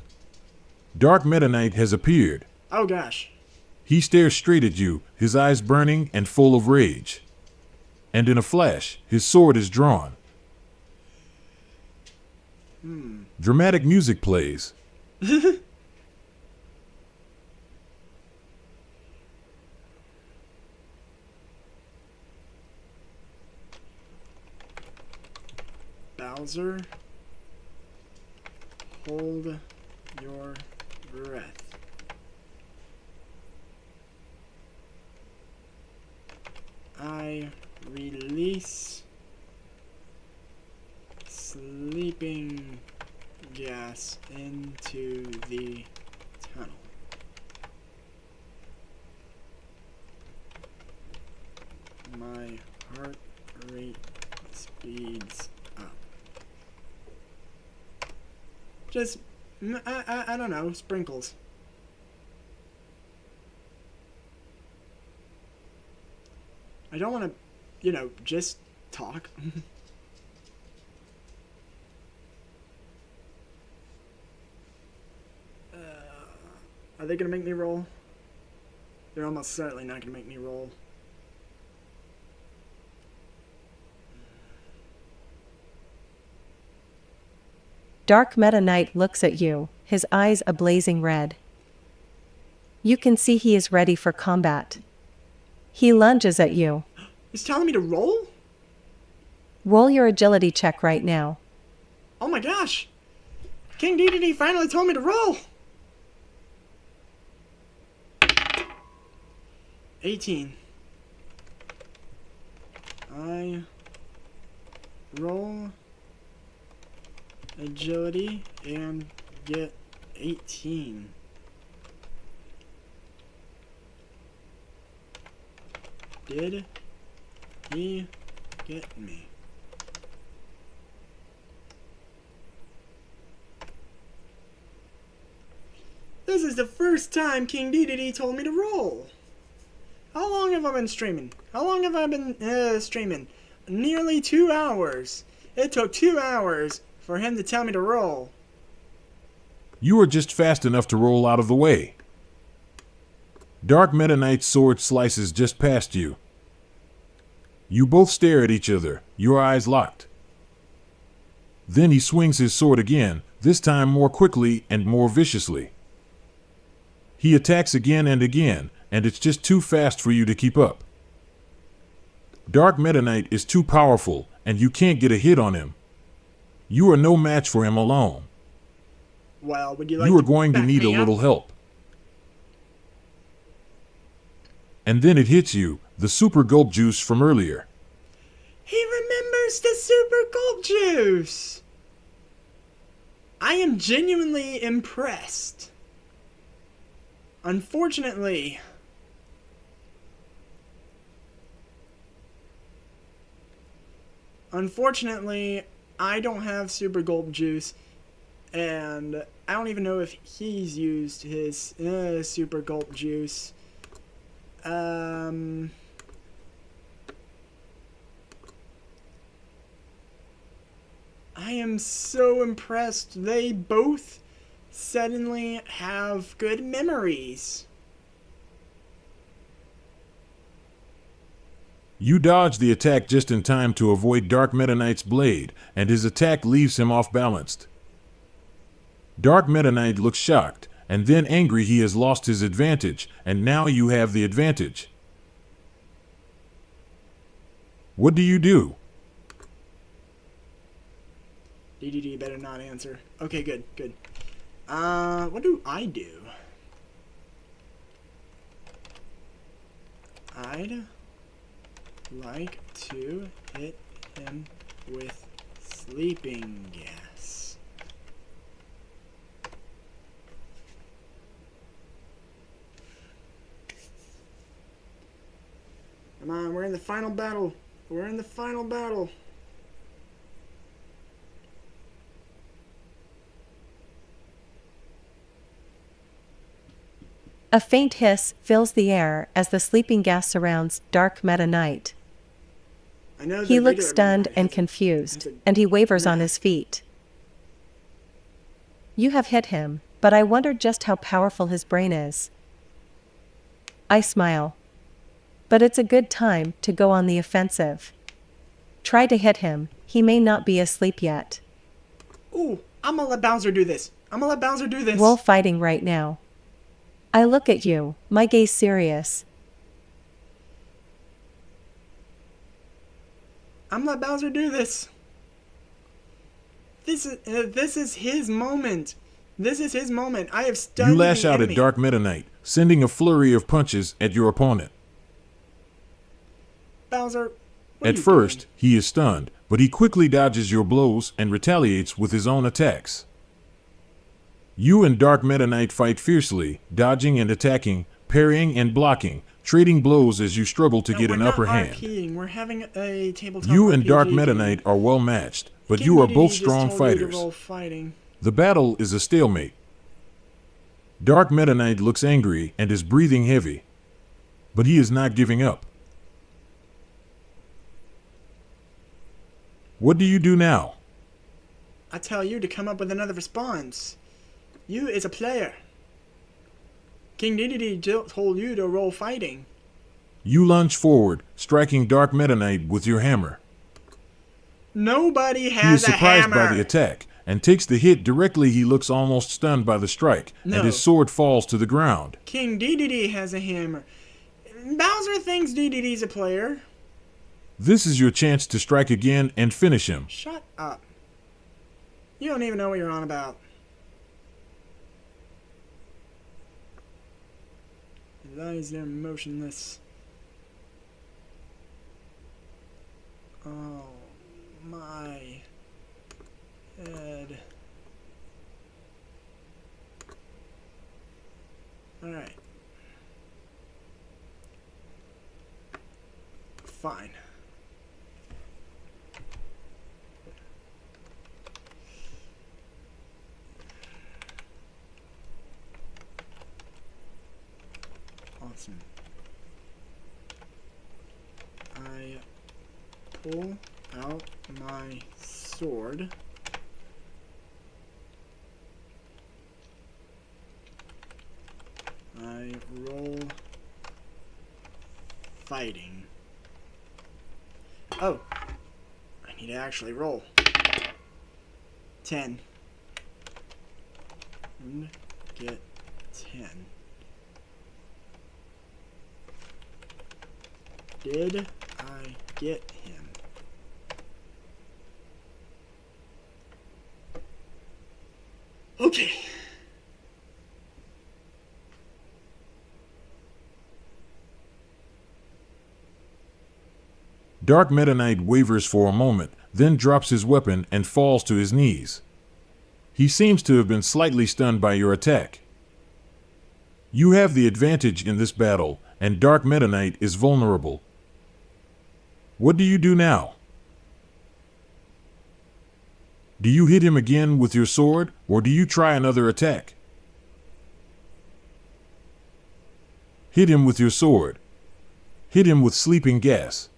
Dark Meta Knight has appeared. Oh gosh. He stares straight at you, his eyes burning and full of rage. And in a flash, his sword is drawn. Dramatic music plays. Bowser, hold your breath. I release sleeping gas into the tunnel. My heart rate speeds up. Just, I don't know, sprinkles. I don't want to, just talk. Are they going to make me roll? They're almost certainly not going to make me roll. Dark Meta Knight looks at you, his eyes a blazing red. You can see he is ready for combat. He lunges at you. He's telling me to roll? Roll your agility check right now. Oh my gosh! King Dedede finally told me to roll! 18. I roll agility and get 18. Did he get me? This is the first time King Dedede told me to roll. How long have I been streaming? How long have I been streaming? Nearly 2 hours. It took 2 hours for him to tell me to roll. You are just fast enough to roll out of the way. Dark Meta Knight's sword slices just past you. You both stare at each other, your eyes locked. Then he swings his sword again, this time more quickly and more viciously. He attacks again and again, and it's just too fast for you to keep up. Dark Meta Knight is too powerful, and you can't get a hit on him. You are no match for him alone. Well, would you like You are to going to back need a me up? little help. And then it hits you, the super gulp juice from earlier. He remembers the super gulp juice! I am genuinely impressed. Unfortunately, I don't have super gulp juice, and I don't even know if he's used his super gulp juice. I am so impressed. They both suddenly have good memories. You dodge the attack just in time to avoid Dark Meta Knight's blade, and his attack leaves him off-balanced. Dark Meta Knight looks shocked, and then angry he has lost his advantage, and now you have the advantage. What do you do? Dedede better not answer. Okay, good, good. What do I do? I'd like to hit him with sleeping gas. Come on, we're in the final battle. We're in the final battle. A faint hiss fills the air as the sleeping gas surrounds Dark Meta Knight. I know He the looks regular stunned one and has confused, a- and he wavers on his feet. You have hit him, but I wonder just how powerful his brain is. I smile. But it's a good time to go on the offensive. Try to hit him, he may not be asleep yet. Ooh, I'm gonna let Bowser do this. I'm gonna let Bowser do this. We're fighting right now. I look at you, my gaze serious. I'm gonna let Bowser do this. This is his moment. This is his moment. I have stunned You lash the out enemy. at Dark Meta Knight, sending a flurry of punches at your opponent. Bowser, what are At you first, doing? he is stunned, but he quickly dodges your blows and retaliates with his own attacks. You and Dark Meta Knight fight fiercely, dodging and attacking, parrying and blocking, trading blows as you struggle to No, get we're an not upper hand. RPing. We're having a tabletop You and Dark RPG Meta game. Knight are well matched, but King you are Dedede both just strong told you to fighters. roll fighting. The battle is a stalemate. Dark Meta Knight looks angry and is breathing heavy, but he is not giving up. What do you do now? I tell you to come up with another response. You is a player. King Dedede told you to roll fighting. You lunge forward, striking Dark Meta Knight with your hammer. Nobody He is has a surprised hammer. by the attack and takes the hit directly. He looks almost stunned by the strike, No. and his sword falls to the ground. King Dedede has a hammer. Bowser thinks Dedede's a player. This is your chance to strike again and finish him. Shut up. You don't even know what you're on about. His eyes are motionless. Oh my head. Alright. Fine. Awesome. I pull out my sword. I roll fighting. Oh, I need to actually roll. 10. And get 10. Did I get him? Okay. Dark Meta Knight wavers for a moment, then drops his weapon and falls to his knees. He seems to have been slightly stunned by your attack. You have the advantage in this battle, and Dark Meta Knight is vulnerable. What do you do now? Do you hit him again with your sword, or do you try another attack? Hit him with your sword. Hit him with sleeping gas.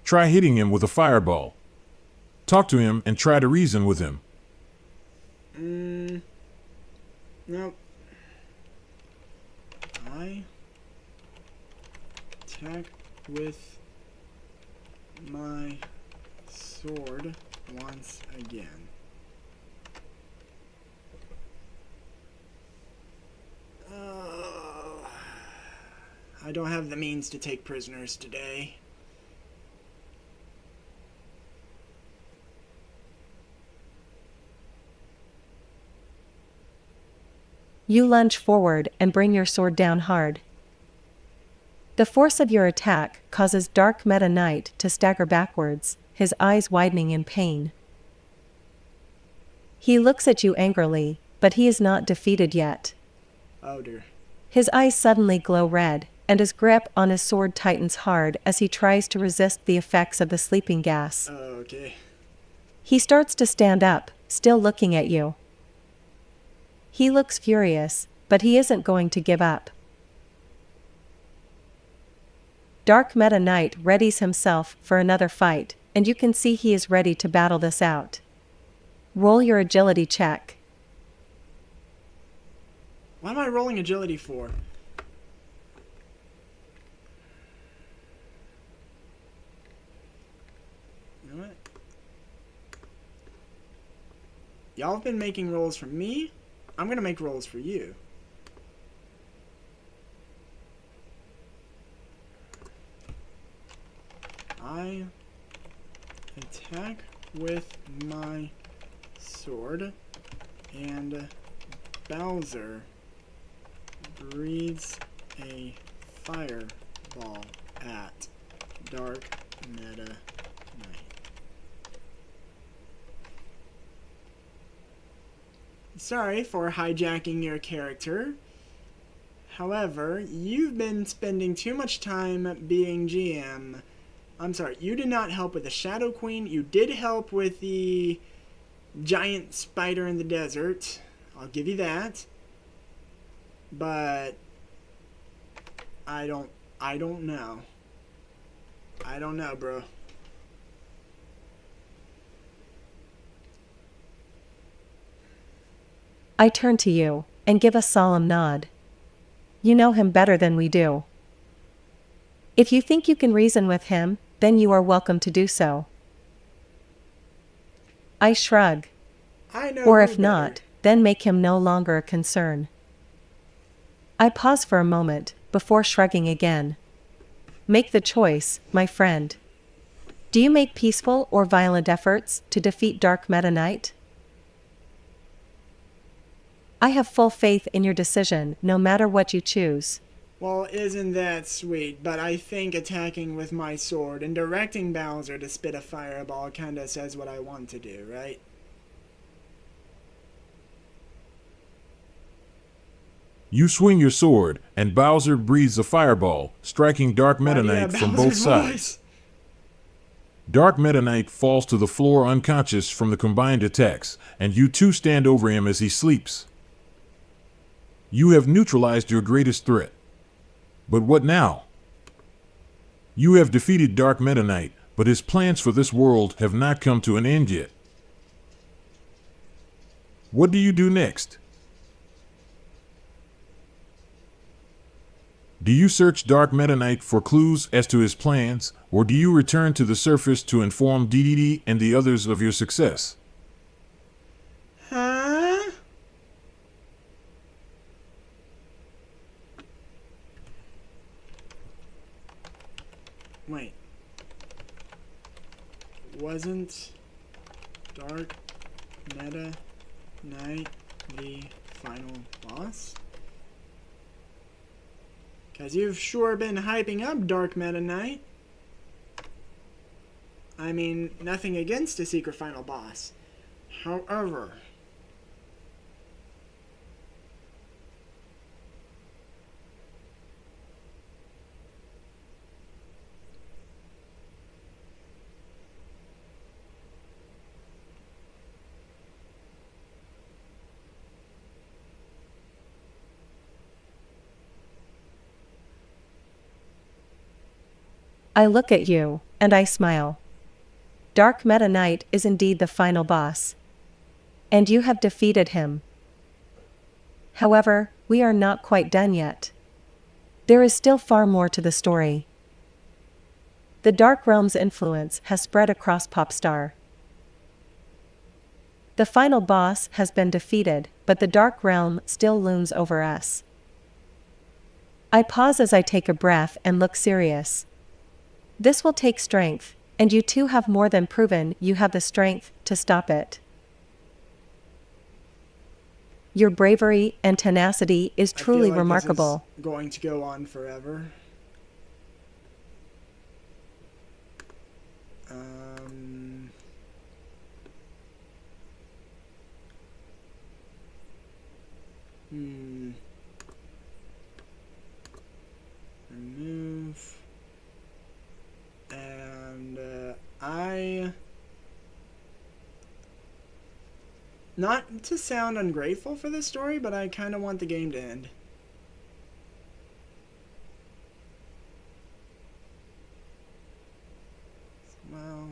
Try hitting him with a fireball. Talk to him and try to reason with him. Nope. I attack with my sword once again. I don't have the means to take prisoners today. You lunge forward and bring your sword down hard. The force of your attack causes Dark Meta Knight to stagger backwards, his eyes widening in pain. He looks at you angrily, but he is not defeated yet. Oh dear. His eyes suddenly glow red, and his grip on his sword tightens hard as he tries to resist the effects of the sleeping gas. Okay. He starts to stand up, still looking at you. He looks furious, but he isn't going to give up. Dark Meta Knight readies himself for another fight, and you can see he is ready to battle this out. Roll your agility check. What am I rolling agility for? You know what? Y'all have been making rolls for me. I'm gonna make rolls for you. I attack with my sword, and Bowser breathes a fireball at Dark Meta Knight. Sorry for hijacking your character. However, you've been spending too much time being GM. I'm sorry, you did not help with the Shadow Queen. You did help with the giant spider in the desert. I'll give you that. But I don't know. I don't know, bro. I turn to you and give a solemn nod. You know him better than we do. If you think you can reason with him, then you are welcome to do so. I shrug. I know. Or if better. not, then make him no longer a concern. I pause for a moment, before shrugging again. Make the choice, my friend. Do you make peaceful or violent efforts to defeat Dark Meta Knight? I have full faith in your decision, no matter what you choose. Well, isn't that sweet? But I think attacking with my sword and directing Bowser to spit a fireball kinda says what I want to do, right? You swing your sword, and Bowser breathes a fireball, striking Dark Why Meta do you Knight have from both Bowser's sides. voice? Dark Meta Knight falls to the floor unconscious from the combined attacks, and you two stand over him as he sleeps. You have neutralized your greatest threat. But what now? You have defeated Dark Meta Knight, but his plans for this world have not come to an end yet. What do you do next? Do you search Dark Meta Knight for clues as to his plans, or do you return to the surface to inform Dedede and the others of your success? Huh? Wait. Wasn't Dark Meta Knight the final boss? Because you've sure been hyping up Dark Meta Knight. I mean, nothing against a secret final boss. However, I look at you, and I smile. Dark Meta Knight is indeed the final boss. And you have defeated him. However, we are not quite done yet. There is still far more to the story. The Dark Realm's influence has spread across Popstar. The final boss has been defeated, but the Dark Realm still looms over us. I pause as I take a breath and look serious. This will take strength, and you two have more than proven you have the strength to stop it. Your bravery and tenacity is truly remarkable. This is going to go on forever. Remove. And not to sound ungrateful for this story, but I kind of want the game to end. Well,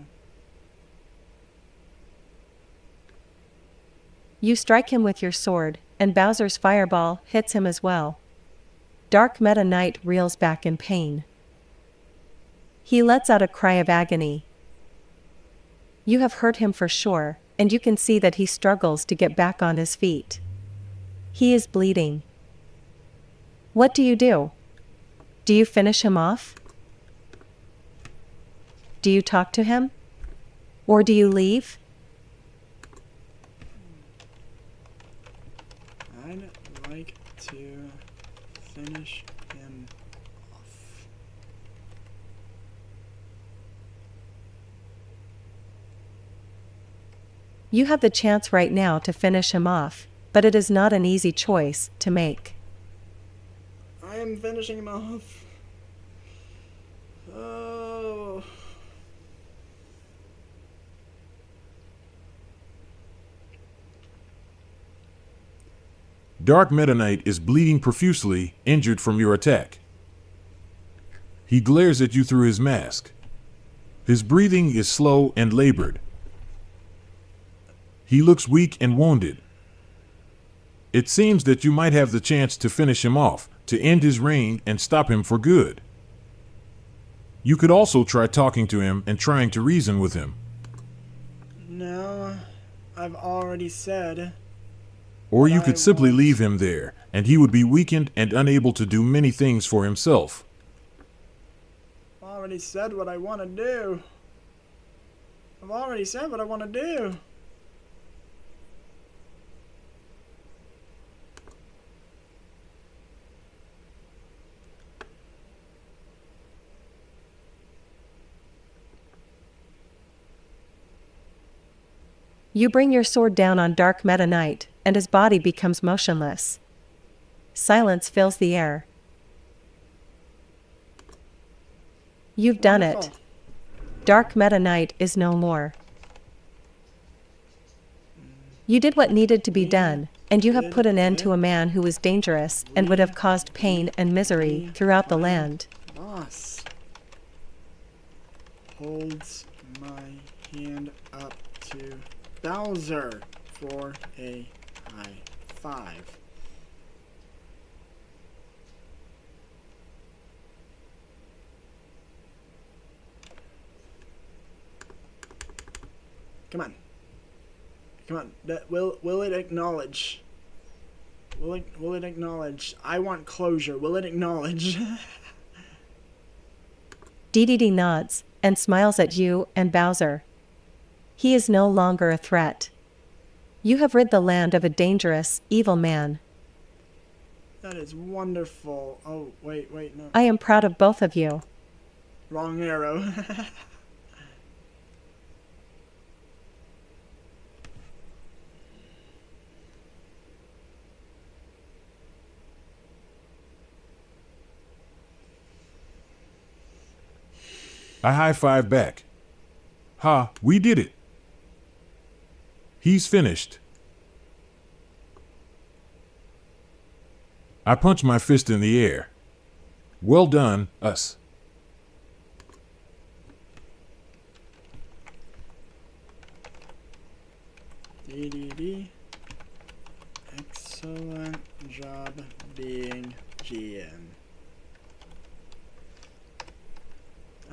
you strike him with your sword, and Bowser's fireball hits him as well. Dark Meta Knight reels back in pain. He lets out a cry of agony. You have hurt him for sure, and you can see that he struggles to get back on his feet. He is bleeding. What do you do? Do you finish him off? Do you talk to him? Or do you leave? I'd like to finish him off. You have the chance right now to finish him off, but it is not an easy choice to make. I am finishing him off. Oh. Dark Meta Knight is bleeding profusely, injured from your attack. He glares at you through his mask. His breathing is slow and labored. He looks weak and wounded. It seems that you might have the chance to finish him off, to end his reign and stop him for good. You could also try talking to him and trying to reason with him. No, I've already said. Or you could simply leave him there, and he would be weakened and unable to do many things for himself. I've already said what I want to do. I've already said what I want to do. You bring your sword down on Dark Meta Knight, and his body becomes motionless. Silence fills the air. You've done it. Dark Meta Knight is no more. You did what needed to be done, and you have put an end to a man who was dangerous and would have caused pain and misery throughout the land. Boss holds my hand up to Bowser for a high five. Come on. Come on. Will it acknowledge? Will it acknowledge? I want closure. Will it acknowledge? Dedede nods and smiles at you and Bowser. He is no longer a threat. You have rid the land of a dangerous, evil man. That is wonderful. Oh, wait, no. I am proud of both of you. Wrong arrow. I high-five back. Ha, we did it. He's finished. I punch my fist in the air. Well done, us. Dedede. Excellent job being GM.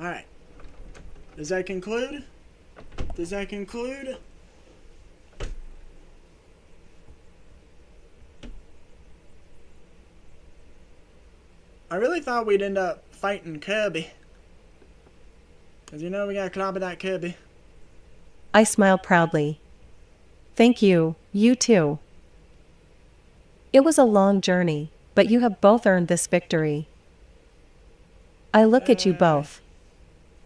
Alright. Does that conclude? Does that conclude? I really thought we'd end up fighting Kirby. Because you know we gotta clobber that Kirby. I smiled proudly. Thank you, you too. It was a long journey, but you have both earned this victory. I look at you both.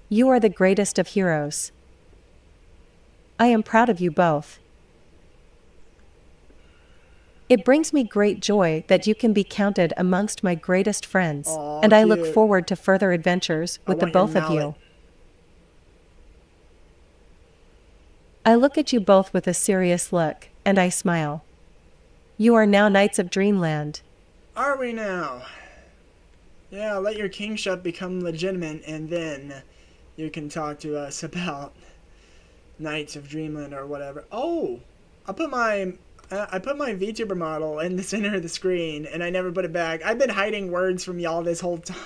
You are the greatest of heroes. I am proud of you both. It brings me great joy that you can be counted amongst my greatest friends, Aw, and I look cute. forward to further adventures with the want your both of you. mallet. I look at you both with a serious look, and I smile. You are now Knights of Dreamland. Are we now? Yeah, let your kingship become legitimate, and then you can talk to us about Knights of Dreamland or whatever. Oh, I put my VTuber model in the center of the screen, and I never put it back. I've been hiding words from y'all this whole time.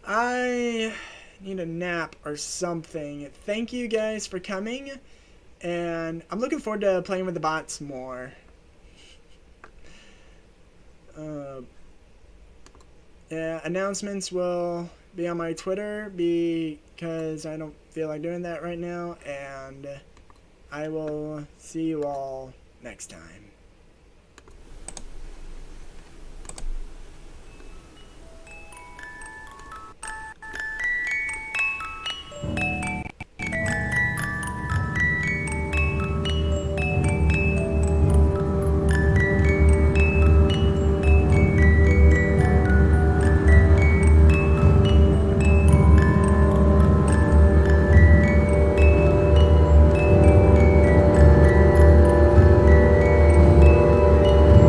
I need a nap or something. Thank you guys for coming, and I'm looking forward to playing with the bots more. Yeah, announcements will be on my Twitter because I don't feel like doing that right now, and I will see you all next time.